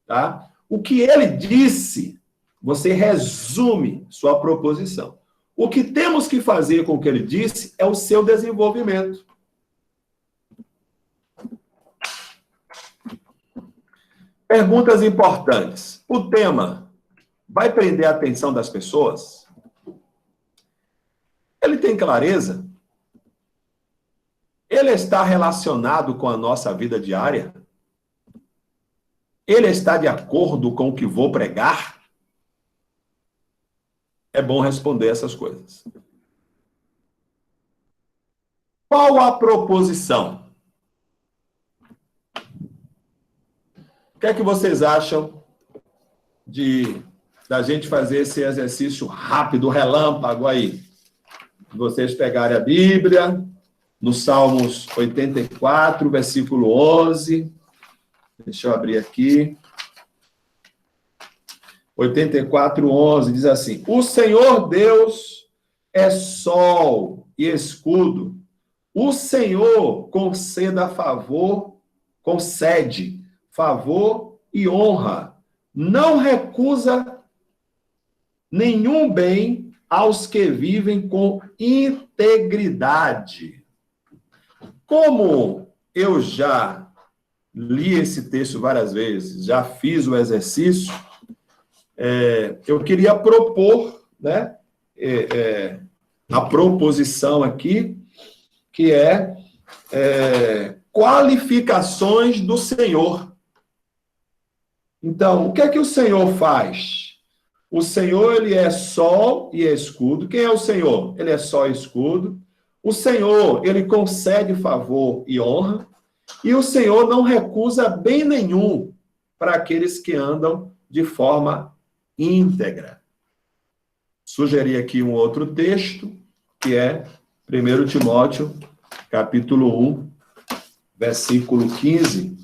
Speaker 2: Tá? O que ele disse, você resume sua proposição. O que temos que fazer com o que ele disse é o seu desenvolvimento. Perguntas importantes. O tema vai prender a atenção das pessoas? Ele tem clareza? Ele está relacionado com a nossa vida diária? Ele está de acordo com o que vou pregar? É bom responder essas coisas. Qual a proposição? O que é que vocês acham da gente fazer esse exercício rápido, relâmpago aí? Vocês pegarem a Bíblia, no Salmos 84, versículo 11. Deixa eu abrir aqui. 84:11 diz assim: O Senhor Deus é sol e escudo. O Senhor concede favor e honra. Não recusa nenhum bem aos que vivem com integridade. Como eu já li esse texto várias vezes, já fiz o exercício, eu queria propor, né, a proposição aqui, que é qualificações do Senhor. Então, o que é que o Senhor faz? O Senhor, ele é sol e escudo. Quem é o Senhor? Ele é sol e escudo. O Senhor, ele concede favor e honra. E o Senhor não recusa bem nenhum para aqueles que andam de forma íntegra. Sugeri aqui um outro texto, que é 1 Timóteo, capítulo 1, versículo 15,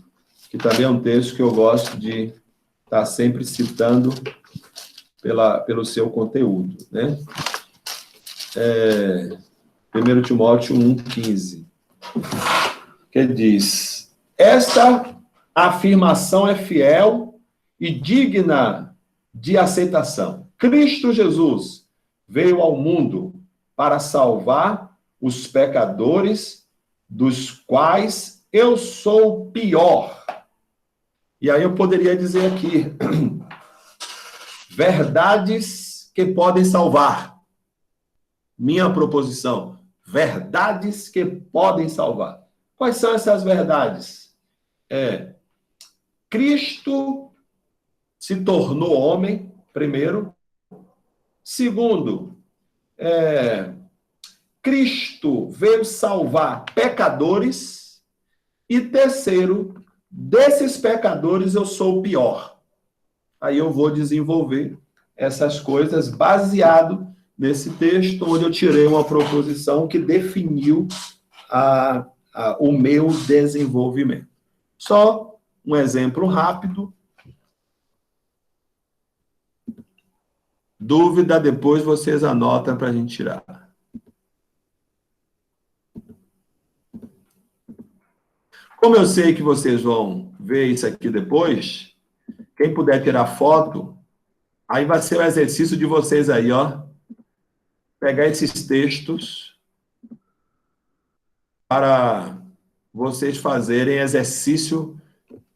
Speaker 2: que também é um texto que eu gosto de estar sempre citando pelo seu conteúdo, né? 1 Timóteo 1,15, que diz: esta afirmação é fiel e digna de aceitação. Cristo Jesus veio ao mundo para salvar os pecadores, dos quais eu sou o pior. E aí eu poderia dizer aqui, verdades que podem salvar. Minha proposição, verdades que podem salvar. Quais são essas verdades? Cristo se tornou homem, primeiro. Segundo, Cristo veio salvar pecadores. E terceiro, desses pecadores eu sou o pior. Aí eu vou desenvolver essas coisas baseado nesse texto, onde eu tirei uma proposição que definiu o meu desenvolvimento. Só um exemplo rápido. Dúvida, depois vocês anotam para a gente tirar. Como eu sei que vocês vão ver isso aqui depois, quem puder tirar foto, aí vai ser o exercício de vocês aí, ó. Pegar esses textos para vocês fazerem exercício,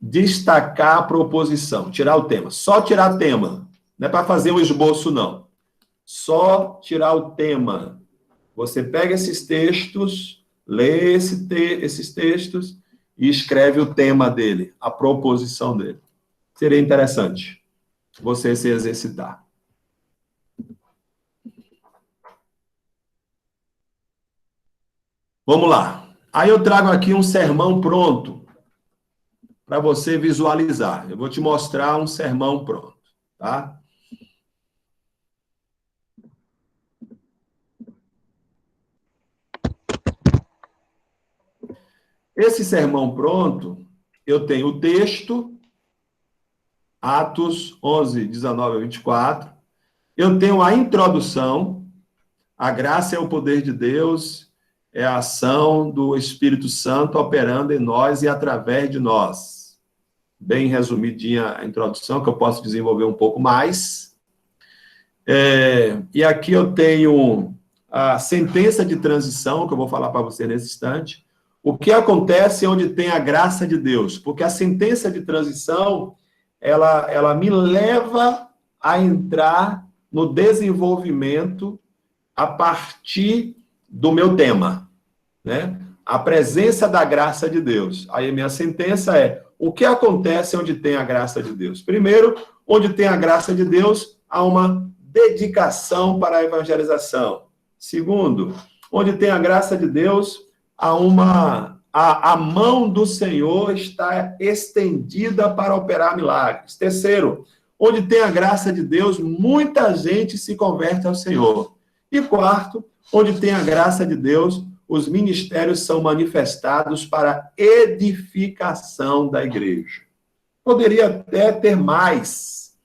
Speaker 2: destacar a proposição, tirar o tema. Só tirar tema. Não é para fazer um esboço, não. Só tirar o tema. Você pega esses textos, lê esses textos e escreve o tema dele, a proposição dele. Seria interessante você se exercitar. Vamos lá. Aí eu trago aqui um sermão pronto para você visualizar. Eu vou te mostrar um sermão pronto, tá? Esse sermão pronto, eu tenho o texto, Atos 11, 19 a 24. Eu tenho a introdução, a graça é o poder de Deus, é a ação do Espírito Santo operando em nós e através de nós. Bem resumidinha a introdução, que eu posso desenvolver um pouco mais. E aqui eu tenho a sentença de transição, que eu vou falar para você nesse instante. O que acontece onde tem a graça de Deus? Porque a sentença de transição, ela me leva a entrar no desenvolvimento a partir do meu tema, né? A presença da graça de Deus. Aí a minha sentença é: o que acontece onde tem a graça de Deus? Primeiro, onde tem a graça de Deus, há uma dedicação para a evangelização. Segundo, onde tem a graça de Deus, a mão do Senhor está estendida para operar milagres. Terceiro, onde tem a graça de Deus, muita gente se converte ao Senhor. E quarto, onde tem a graça de Deus, os ministérios são manifestados para edificação da igreja. Poderia até ter mais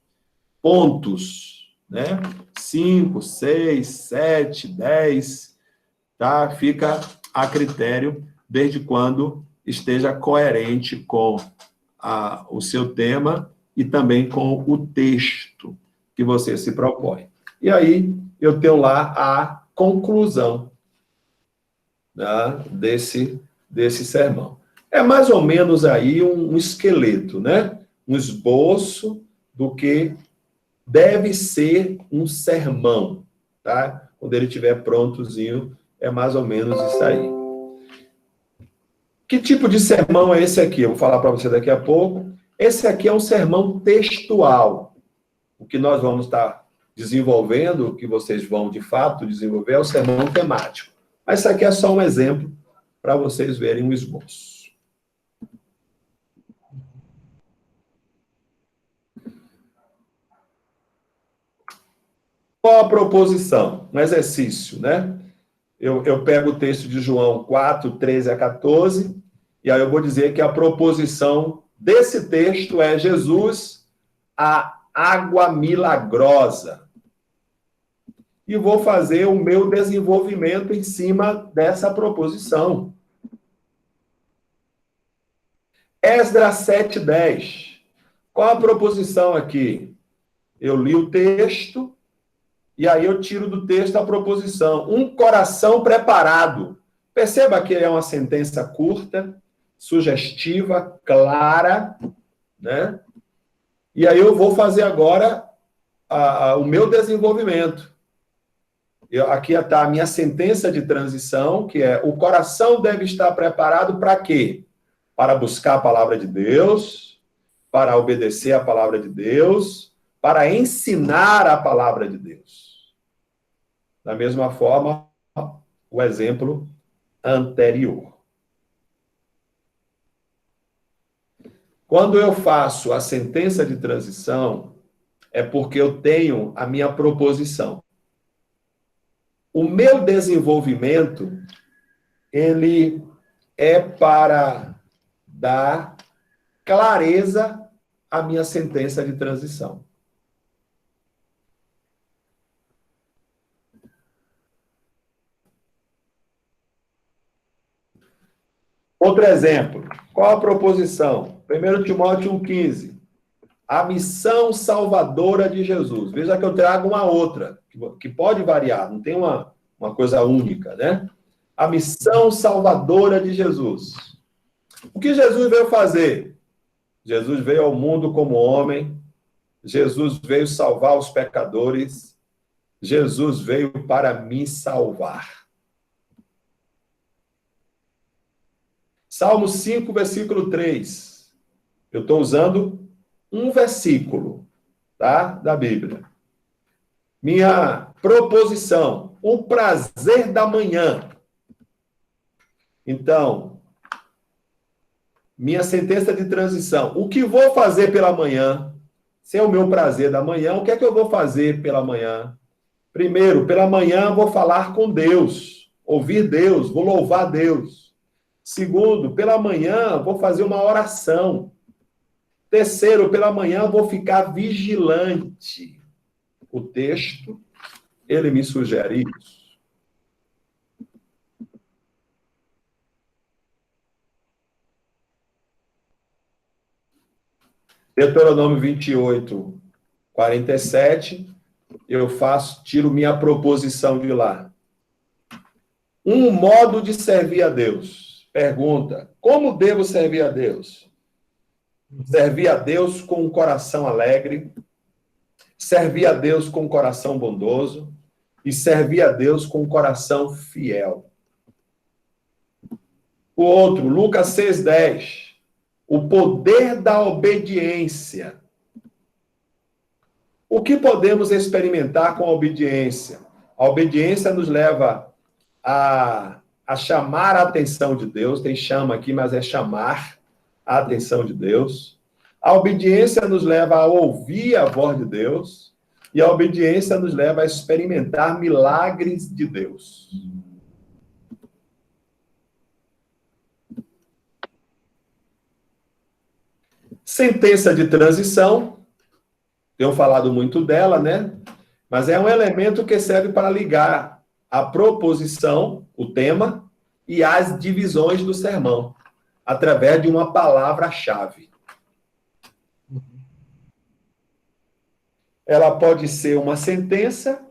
Speaker 2: pontos, né? 5, 6, 7, 10, tá? Fica a critério, desde quando esteja coerente com o seu tema e também com o texto que você se propõe. E aí, eu tenho lá a conclusão, né, desse sermão. É mais ou menos aí um esqueleto, né? Um esboço do que deve ser um sermão, tá? Quando ele estiver prontozinho, é mais ou menos isso aí. Que tipo de sermão é esse aqui? Eu vou falar para você daqui a pouco. Esse aqui é um sermão textual. O que nós vamos estar desenvolvendo, o que vocês vão, de fato, desenvolver, é o sermão temático. Mas isso aqui é só um exemplo para vocês verem um esboço. Qual a proposição? Um exercício, né? Eu pego o texto de João 4, 13 a 14, e aí eu vou dizer que a proposição desse texto é Jesus, a água milagrosa. E vou fazer o meu desenvolvimento em cima dessa proposição. Esdras 7:10. Qual a proposição aqui? Eu li o texto, e aí eu tiro do texto a proposição. Um coração preparado. Perceba que é uma sentença curta, sugestiva, clara, né? E aí eu vou fazer agora o meu desenvolvimento. Aqui está a minha sentença de transição, que é: o coração deve estar preparado para quê? Para buscar a palavra de Deus, para obedecer a palavra de Deus, para ensinar a palavra de Deus. Da mesma forma, o exemplo anterior. Quando eu faço a sentença de transição, é porque eu tenho a minha proposição. O meu desenvolvimento, ele é para dar clareza à minha sentença de transição. Outro exemplo. Qual a proposição? 1 Timóteo 1,15. A missão salvadora de Jesus. Veja que eu trago uma outra, que pode variar, não tem uma coisa única, né? A missão salvadora de Jesus. O que Jesus veio fazer? Jesus veio ao mundo como homem, Jesus veio salvar os pecadores, Jesus veio para me salvar. Salmo 5, versículo 3. Eu estou usando um versículo, tá? Da Bíblia. Minha proposição, o prazer da manhã. Então, minha sentença de transição. O que vou fazer pela manhã? Se é o meu prazer da manhã, o que é que eu vou fazer pela manhã? Primeiro, pela manhã vou falar com Deus, ouvir Deus, vou louvar Deus. Segundo, pela manhã vou fazer uma oração. Terceiro, pela manhã vou ficar vigilante. O texto, ele me sugere isso. Deuteronômio 28, 47, tiro minha proposição de lá. Um modo de servir a Deus. Pergunta, como devo servir a Deus? Servir a Deus com um coração alegre, servir a Deus com um coração bondoso e servir a Deus com um coração fiel. O outro, Lucas 6,10. O poder da obediência. O que podemos experimentar com a obediência? A obediência nos leva a chamar a atenção de Deus. Tem chama aqui, mas é chamar a atenção de Deus. A obediência nos leva a ouvir a voz de Deus. E a obediência nos leva a experimentar milagres de Deus. Sentença de transição, tenho falado muito dela, né? Mas é um elemento que serve para ligar a proposição, o tema, e as divisões do sermão, através de uma palavra-chave. Ela pode ser uma sentença,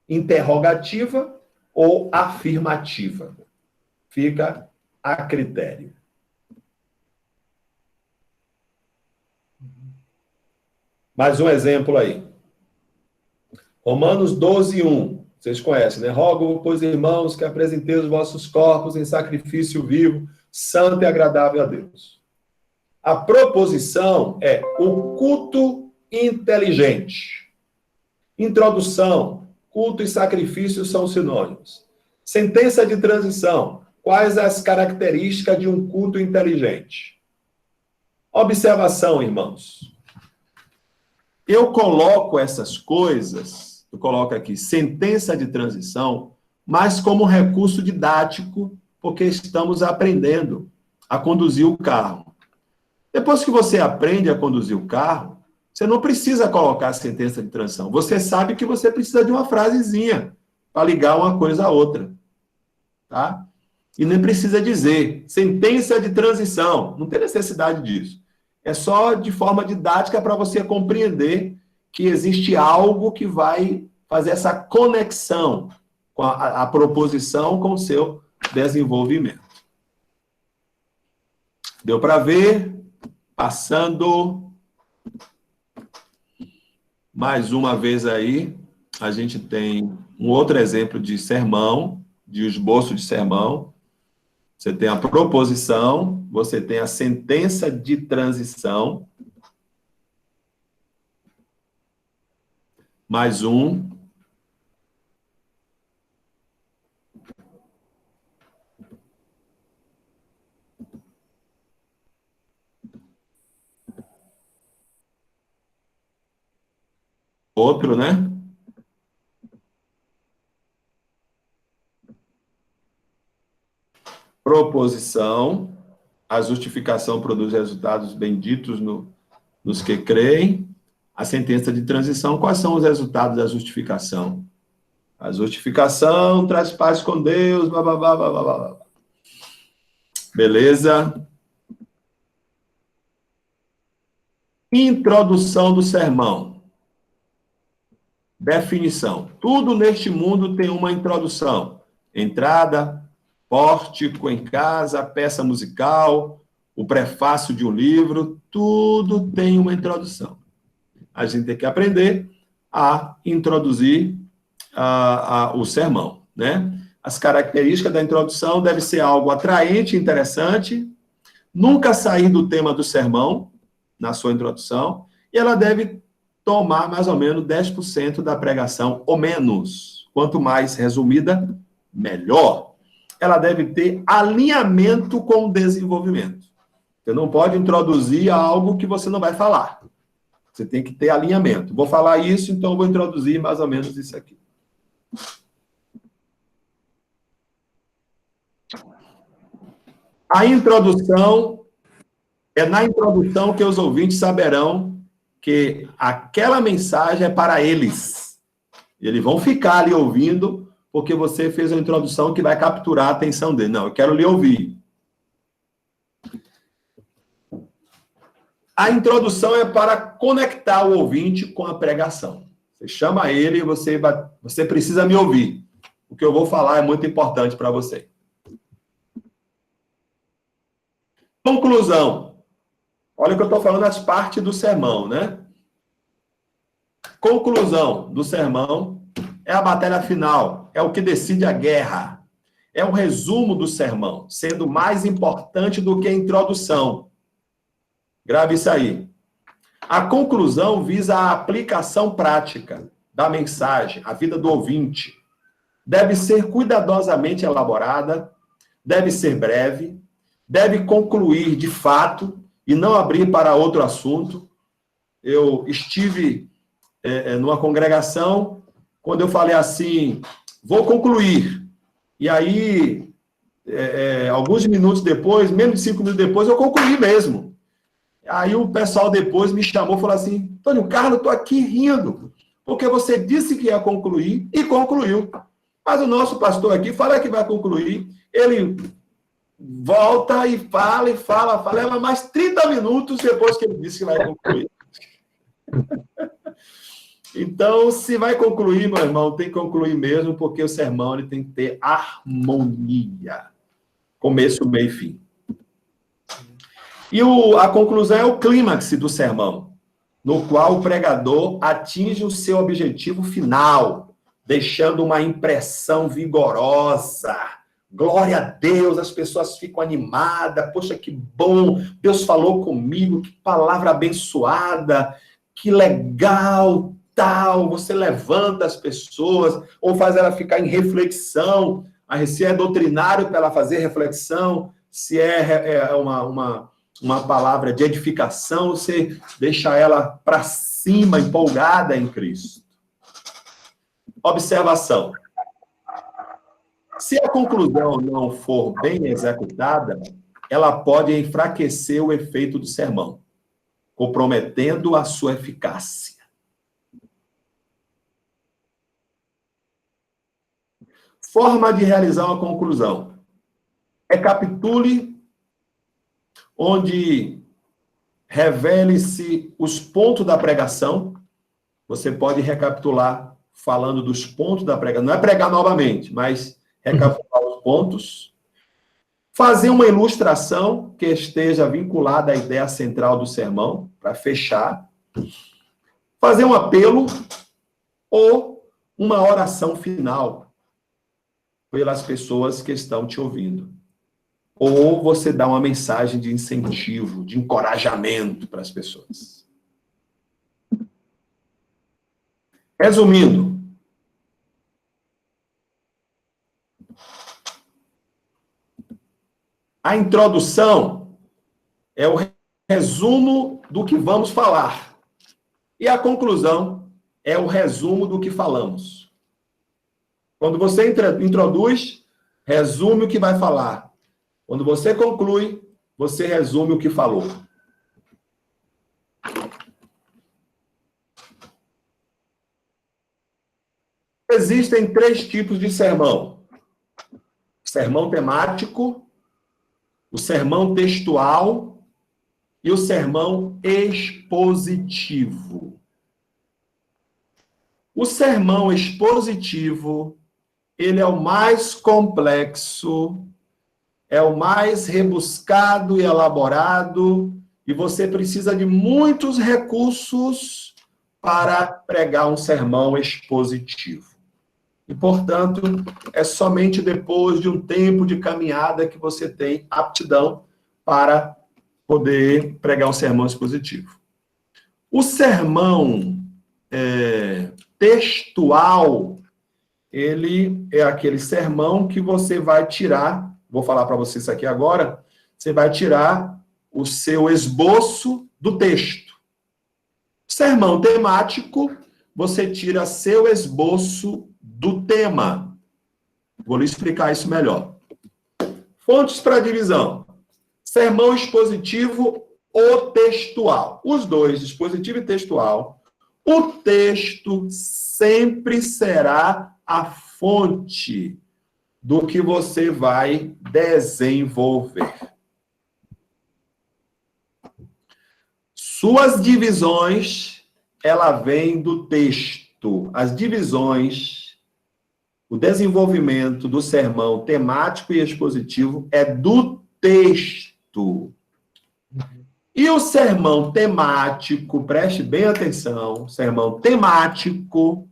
Speaker 2: interrogativa ou afirmativa. Fica a critério. Mais um exemplo aí. Romanos 12:1. Vocês conhecem, né? Rogo, pois, irmãos, que apresenteis os vossos corpos em sacrifício vivo, santo e agradável a Deus. A proposição é o culto inteligente. Introdução. Culto e sacrifício são sinônimos. Sentença de transição. Quais as características de um culto inteligente? Observação, irmãos. Eu coloco essas coisas, eu coloco aqui sentença de transição, mas como recurso didático, porque estamos aprendendo a conduzir o carro. Depois que você aprende a conduzir o carro, você não precisa colocar a sentença de transição. Você sabe que você precisa de uma frasezinha para ligar uma coisa à outra. Tá? E nem precisa dizer sentença de transição. Não tem necessidade disso. É só de forma didática para você compreender que existe algo que vai fazer essa conexão com a proposição com o seu desenvolvimento. Deu para ver? Passando mais uma vez aí, a gente tem um outro exemplo de sermão, de esboço de sermão. Você tem a proposição, você tem a sentença de transição. Mais um. Outro, né? Proposição. A justificação produz resultados benditos nos que creem. A sentença de transição, quais são os resultados da justificação? A justificação traz paz com Deus, blá, blá, blá, blá, blá, blá. Beleza? Introdução do sermão. Definição. Tudo neste mundo tem uma introdução. Entrada, pórtico em casa, peça musical, o prefácio de um livro, tudo tem uma introdução. A gente tem que aprender a introduzir o sermão, né? As características da introdução devem ser algo atraente, interessante, nunca sair do tema do sermão na sua introdução, e ela deve tomar mais ou menos 10% da pregação, ou menos. Quanto mais resumida, melhor. Ela deve ter alinhamento com o desenvolvimento. Você não pode introduzir algo que você não vai falar. Você tem que ter alinhamento. Vou falar isso, então eu vou introduzir mais ou menos isso aqui. A introdução, é na introdução que os ouvintes saberão que aquela mensagem é para eles. Eles vão ficar ali ouvindo, porque você fez uma introdução que vai capturar a atenção dele. Não, eu quero lhe ouvir. A introdução é para conectar o ouvinte com a pregação. Você chama ele e você precisa me ouvir. O que eu vou falar é muito importante para você. Conclusão. Olha o que eu estou falando, as partes do sermão, né? Conclusão do sermão é a batalha final, é o que decide a guerra. É o resumo do sermão, sendo mais importante do que a introdução. Grave isso aí. A conclusão visa a aplicação prática da mensagem, a vida do ouvinte. Deve ser cuidadosamente elaborada, deve ser breve, deve concluir de fato e não abrir para outro assunto. Eu estive numa congregação, quando eu falei assim, vou concluir. E aí, alguns minutos depois, menos de 5 minutos depois, eu concluí mesmo. Aí o pessoal depois me chamou e falou assim, Antônio Carlos, estou aqui rindo, porque você disse que ia concluir e concluiu. Mas o nosso pastor aqui fala que vai concluir, ele volta e fala, leva mais 30 minutos depois que ele disse que vai concluir. Então, se vai concluir, meu irmão, tem que concluir mesmo, porque o sermão ele tem que ter harmonia. Começo, meio e fim. E a conclusão é o clímax do sermão, no qual o pregador atinge o seu objetivo final, deixando uma impressão vigorosa. Glória a Deus, as pessoas ficam animadas, poxa, que bom, Deus falou comigo, que palavra abençoada, que legal, tal. Você levanta as pessoas, ou faz ela ficar em reflexão, se é doutrinário para ela fazer reflexão, se é uma palavra de edificação, você deixa ela para cima, empolgada em Cristo. Observação. Se a conclusão não for bem executada, ela pode enfraquecer o efeito do sermão, comprometendo a sua eficácia. Forma de realizar uma conclusão. Recapitule onde revele-se os pontos da pregação. Você pode recapitular falando dos pontos da pregação. Não é pregar novamente, mas recapitular os pontos. Fazer uma ilustração que esteja vinculada à ideia central do sermão, para fechar. Fazer um apelo ou uma oração final pelas pessoas que estão te ouvindo. Ou você dá uma mensagem de incentivo, de encorajamento para as pessoas. Resumindo, a introdução é o resumo do que vamos falar. E a conclusão é o resumo do que falamos. Quando você introduz, resume o que vai falar. Quando você conclui, você resume o que falou. Existem 3 tipos de sermão: o sermão temático, o sermão textual e o sermão expositivo. O sermão expositivo, ele é o mais complexo, é o mais rebuscado e elaborado, e você precisa de muitos recursos para pregar um sermão expositivo. E, portanto, é somente depois de um tempo de caminhada que você tem aptidão para poder pregar um sermão expositivo. O sermão textual, ele é aquele sermão que você vai tirar, vou falar para você isso aqui agora, você vai tirar o seu esboço do texto. Sermão temático, você tira seu esboço do tema. Vou lhe explicar isso melhor. Fontes para divisão. Sermão expositivo ou textual. Os dois, expositivo e textual. O texto sempre será a fonte do que você vai desenvolver. Suas divisões, ela vem do texto. As divisões, o desenvolvimento do sermão temático e expositivo é do texto. E o sermão temático, preste bem atenção, sermão temático,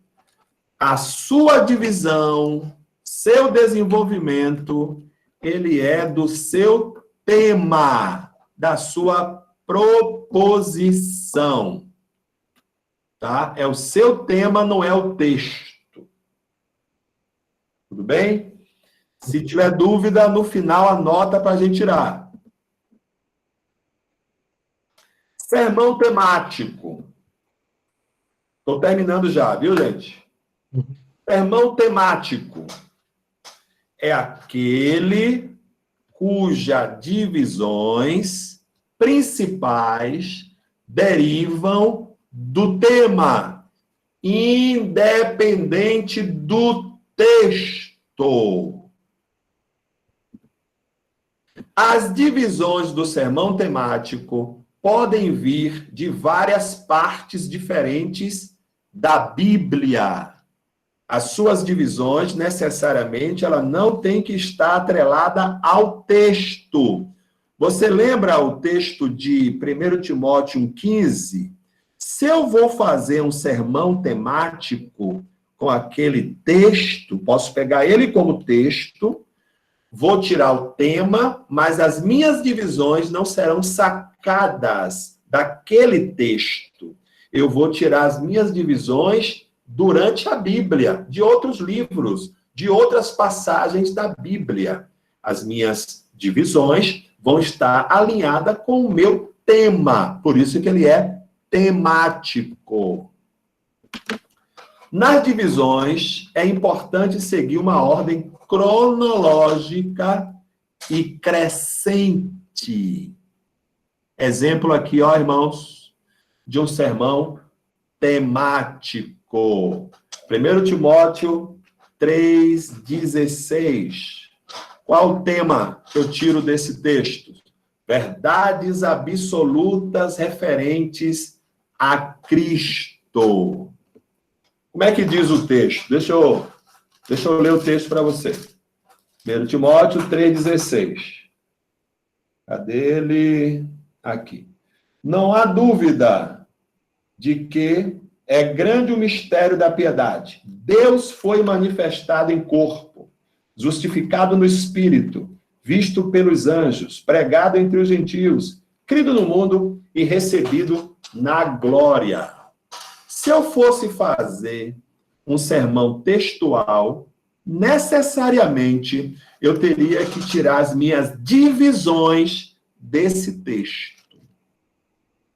Speaker 2: a sua divisão, seu desenvolvimento, ele é do seu tema, da sua proposição. Tá? É o seu tema, não é o texto. Tudo bem? Se tiver dúvida, no final anota para a gente tirar. Sermão temático. Estou terminando já, viu, gente? Sermão temático é aquele cujas divisões principais derivam do tema, independente do texto. As divisões do sermão temático podem vir de várias partes diferentes da Bíblia. As suas divisões, necessariamente, ela não tem que estar atrelada ao texto. Você lembra o texto de 1 Timóteo 1,15? Se eu vou fazer um sermão temático com aquele texto, posso pegar ele como texto, vou tirar o tema, mas as minhas divisões não serão sacadas daquele texto. Eu vou tirar as minhas divisões durante a Bíblia, de outros livros, de outras passagens da Bíblia. As minhas divisões vão estar alinhadas com o meu tema, por isso que ele é temático. Nas divisões, é importante seguir uma ordem cronológica e crescente. Exemplo aqui, ó, irmãos, de um sermão temático. 1 Timóteo 3,16. Qual o tema que eu tiro desse texto? Verdades absolutas referentes a Cristo. Como é que diz o texto? Deixa eu ler o texto para você. 1 Timóteo 3,16. Cadê ele? Aqui. Não há dúvida de que é grande o mistério da piedade. Deus foi manifestado em corpo, justificado no Espírito, visto pelos anjos, pregado entre os gentios, crido no mundo e recebido na glória. Se eu fosse fazer um sermão textual, necessariamente eu teria que tirar as minhas divisões desse texto.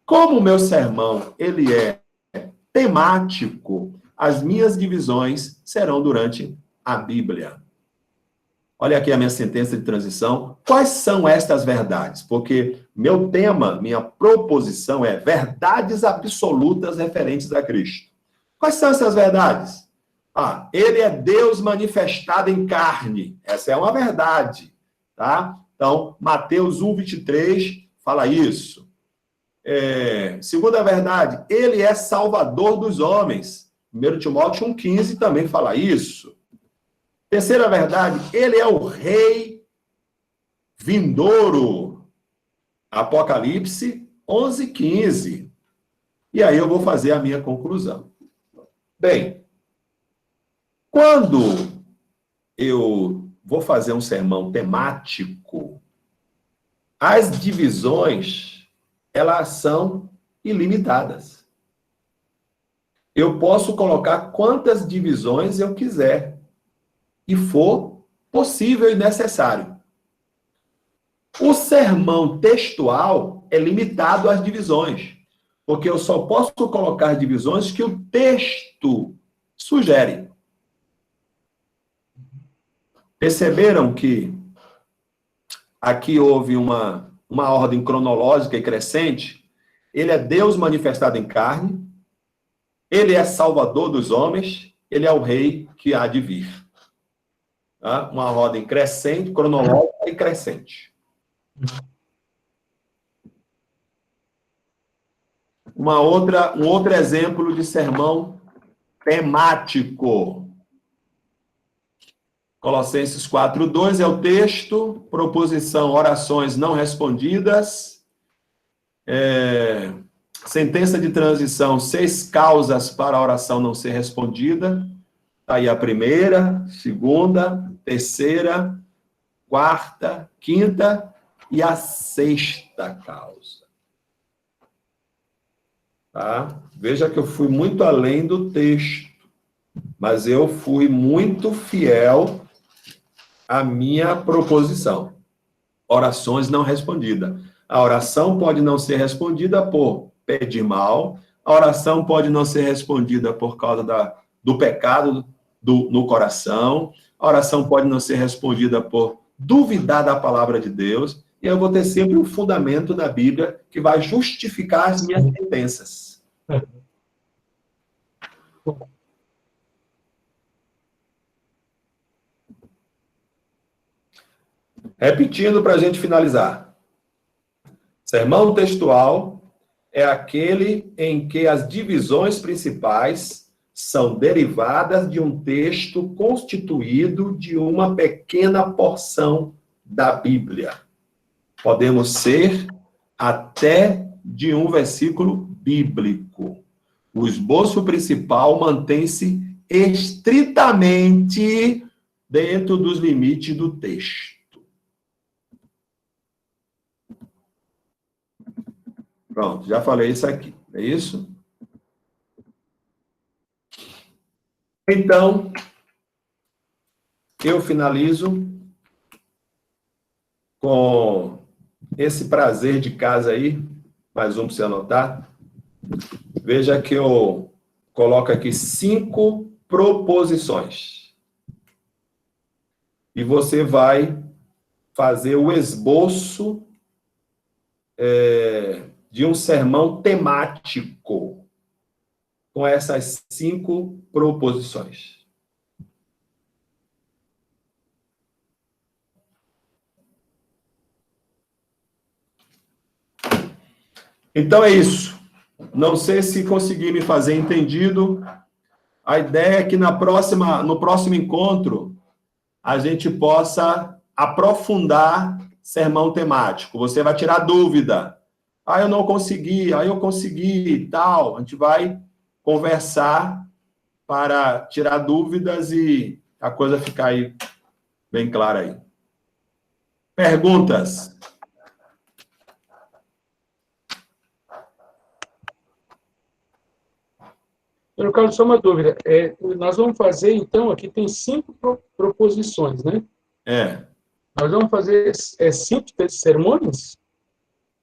Speaker 2: Como o meu sermão ele é temático, as minhas divisões serão durante a Bíblia. Olha aqui a minha sentença de transição. Quais são estas verdades? Porque meu tema, minha proposição é verdades absolutas referentes a Cristo. Quais são essas verdades? Ele é Deus manifestado em carne. Essa é uma verdade, tá? Então, Mateus 1:23 fala isso. Segunda verdade, ele é Salvador dos homens. 1 Timóteo 1,15 também fala isso. Terceira verdade, ele é o Rei vindouro. Apocalipse 11:15. E aí eu vou fazer a minha conclusão. Bem, quando eu vou fazer um sermão temático, as divisões, elas são ilimitadas. Eu posso colocar quantas divisões eu quiser, e for possível e necessário. O sermão textual é limitado às divisões, porque eu só posso colocar divisões que o texto sugere. Perceberam que aqui houve uma ordem cronológica e crescente? Ele é Deus manifestado em carne, ele é Salvador dos homens, ele é o Rei que há de vir. Tá? Uma ordem crescente, cronológica e crescente. Um outro exemplo de sermão temático. Colossenses 4:2 é o texto, proposição, orações não respondidas, sentença de transição, 6 causas para a oração não ser respondida. Está aí a primeira, segunda, terceira, quarta, quinta e a 6ª causa. Tá? Veja que eu fui muito além do texto, mas eu fui muito fiel à minha proposição. Orações não respondidas. A oração pode não ser respondida por pedir mal, a oração pode não ser respondida por causa do pecado no coração, a oração pode não ser respondida por duvidar da palavra de Deus, e eu vou ter sempre um fundamento na Bíblia que vai justificar as minhas sentenças. Repetindo para a gente finalizar. Sermão textual é aquele em que as divisões principais são derivadas de um texto constituído de uma pequena porção da Bíblia. Podemos ser até de um versículo bíblico. O esboço principal mantém-se estritamente dentro dos limites do texto. Pronto, já falei isso aqui, é isso? Então, eu finalizo com esse prazer de casa aí, mais um para você anotar. Veja que eu coloco aqui 5 proposições. E você vai fazer o esboço de um sermão temático com essas 5 proposições. Então é isso. Não sei se consegui me fazer entendido. A ideia é que no próximo encontro a gente possa aprofundar sermão temático. Você vai tirar dúvida. Ah, eu não consegui, aí eu consegui e tal. A gente vai conversar para tirar dúvidas e a coisa ficar aí bem clara aí. Perguntas?
Speaker 1: Eu quero só uma dúvida. Nós vamos fazer, então, aqui tem 5 proposições, né? Nós vamos fazer 5 sermões?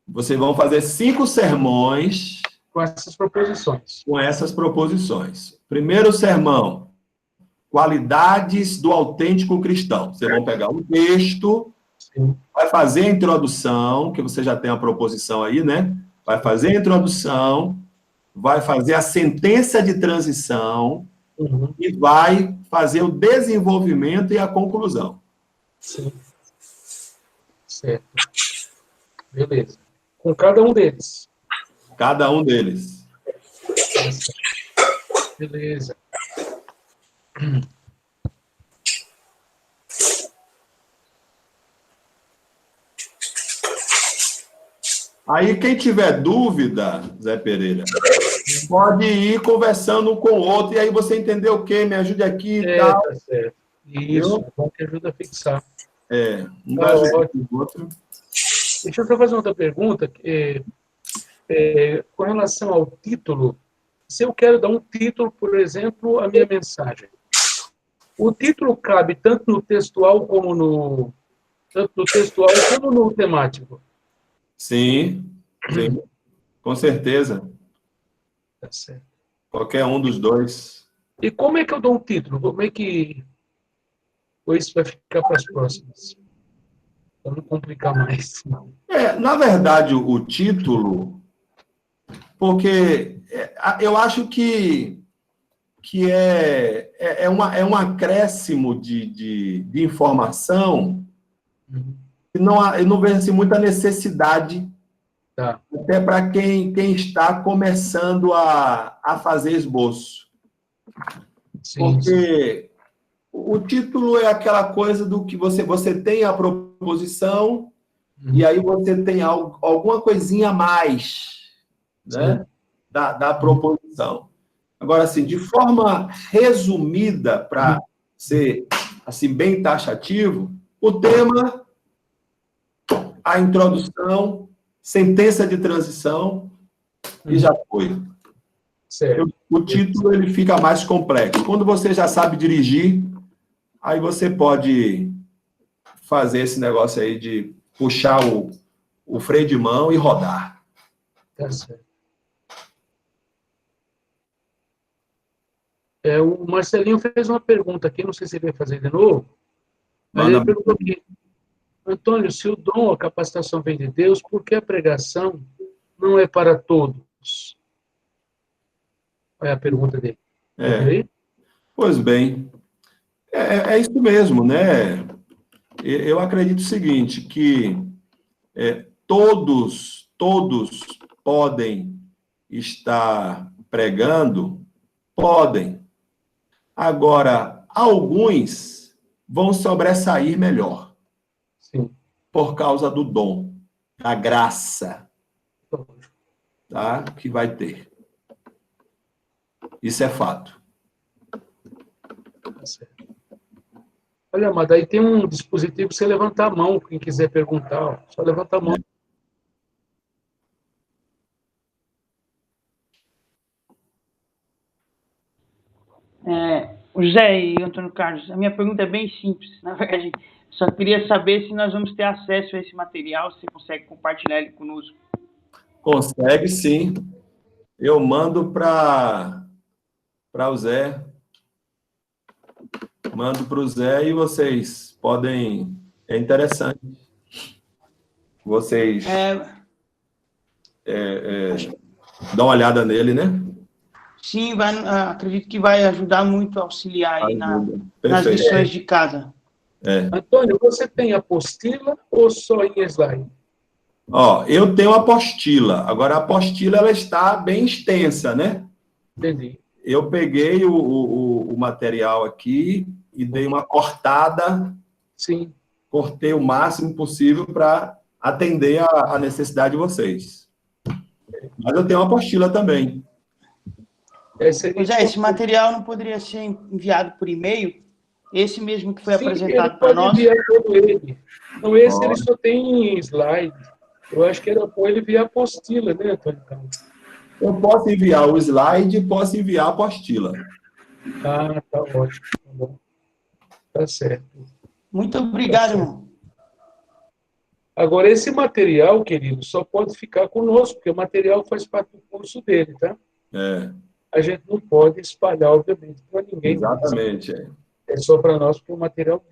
Speaker 2: Vocês vão fazer 5 sermões
Speaker 1: com essas proposições.
Speaker 2: Com essas proposições. Primeiro sermão, qualidades do autêntico cristão. Vocês vão pegar um texto,
Speaker 1: Sim.
Speaker 2: vai fazer a introdução, que você já tem a proposição aí, né? Vai fazer a introdução, vai fazer a sentença de transição e vai fazer o desenvolvimento e a conclusão.
Speaker 1: Sim. Certo. Beleza. Com cada um deles.
Speaker 2: Cada um deles.
Speaker 1: Beleza.
Speaker 2: Aí, quem tiver dúvida, Zé Pereira, pode ir conversando um com o outro, e aí você entendeu o quê? Me ajude aqui e tal.
Speaker 1: Tá certo. Isso, é bom que ajuda a fixar.
Speaker 2: Um vai ajudar o outro.
Speaker 1: Deixa eu só fazer outra pergunta. Com relação ao título, se eu quero dar um título, por exemplo, à minha mensagem, o título cabe tanto no textual como no temático?
Speaker 2: Sim, com certeza.
Speaker 1: Tá certo.
Speaker 2: Qualquer um dos dois.
Speaker 1: E como é que eu dou um título? Como é que... Ou isso vai ficar para as próximas? Para não complicar mais.
Speaker 2: Na verdade, o título, porque eu acho que é um acréscimo de informação. Eu não vejo assim, muita necessidade, até para quem está começando a fazer esboço.
Speaker 1: Sim,
Speaker 2: porque o título é aquela coisa do que você tem a proposição e aí você tem alguma coisinha a mais, né, da proposição. Agora, assim, de forma resumida, para ser assim, bem taxativo, o tema, a introdução, sentença de transição, e já foi.
Speaker 1: certo.
Speaker 2: O título ele fica mais complexo. Quando você já sabe dirigir, aí você pode fazer esse negócio aí de puxar o freio de mão e rodar.
Speaker 1: Tá certo. O Marcelinho fez uma pergunta aqui, não sei se ele vai fazer de novo, mas ele perguntou aqui: Antônio, se o dom ou a capacitação vem de Deus, por que a pregação não é para todos? Qual é a pergunta dele?
Speaker 2: Pois bem, é isso mesmo, né? Eu acredito o seguinte, que todos podem estar pregando, podem. Agora, alguns vão sobressair melhor.
Speaker 1: Sim.
Speaker 2: Por causa do dom, da graça, tá? Que vai ter. Isso é fato.
Speaker 1: Tá certo. Olha, mas daí tem um dispositivo para você levantar a mão, quem quiser perguntar, ó, só levanta a mão.
Speaker 4: José e Antônio Carlos, a minha pergunta é bem simples. Na verdade, só queria saber se nós vamos ter acesso a esse material, se você consegue compartilhar ele conosco.
Speaker 2: Consegue, sim. Eu mando para o Zé. Mando para o Zé e vocês podem... É interessante. Vocês dão uma olhada nele, né?
Speaker 4: Sim, acredito que vai ajudar muito a auxiliar aí nas lições de casa.
Speaker 1: Antônio, você tem apostila ou só em slide?
Speaker 2: Eu tenho a apostila. Agora, a apostila ela está bem extensa, né?
Speaker 1: Entendi.
Speaker 2: Eu peguei o material aqui e dei uma cortada.
Speaker 1: Sim.
Speaker 2: cortei o máximo possível para atender a necessidade de vocês. Mas eu tenho uma apostila também.
Speaker 4: Esse material não poderia ser enviado por e-mail? Esse mesmo que foi apresentado para
Speaker 1: pode
Speaker 4: nós?
Speaker 1: enviar todo ele. Então, esse ele só tem slide. Eu acho que era bom ele enviar a apostila, né, Antônio Carlos?
Speaker 2: Eu posso enviar o slide e posso enviar a apostila.
Speaker 1: Ah, tá ótimo. Tá bom. Tá certo.
Speaker 4: Muito obrigado, irmão.
Speaker 1: Agora, esse material, querido, só pode ficar conosco, porque o material faz parte do curso dele, tá? A gente não pode espalhar, obviamente, para ninguém.
Speaker 2: Exatamente.
Speaker 1: É só para nós, porque o material dele.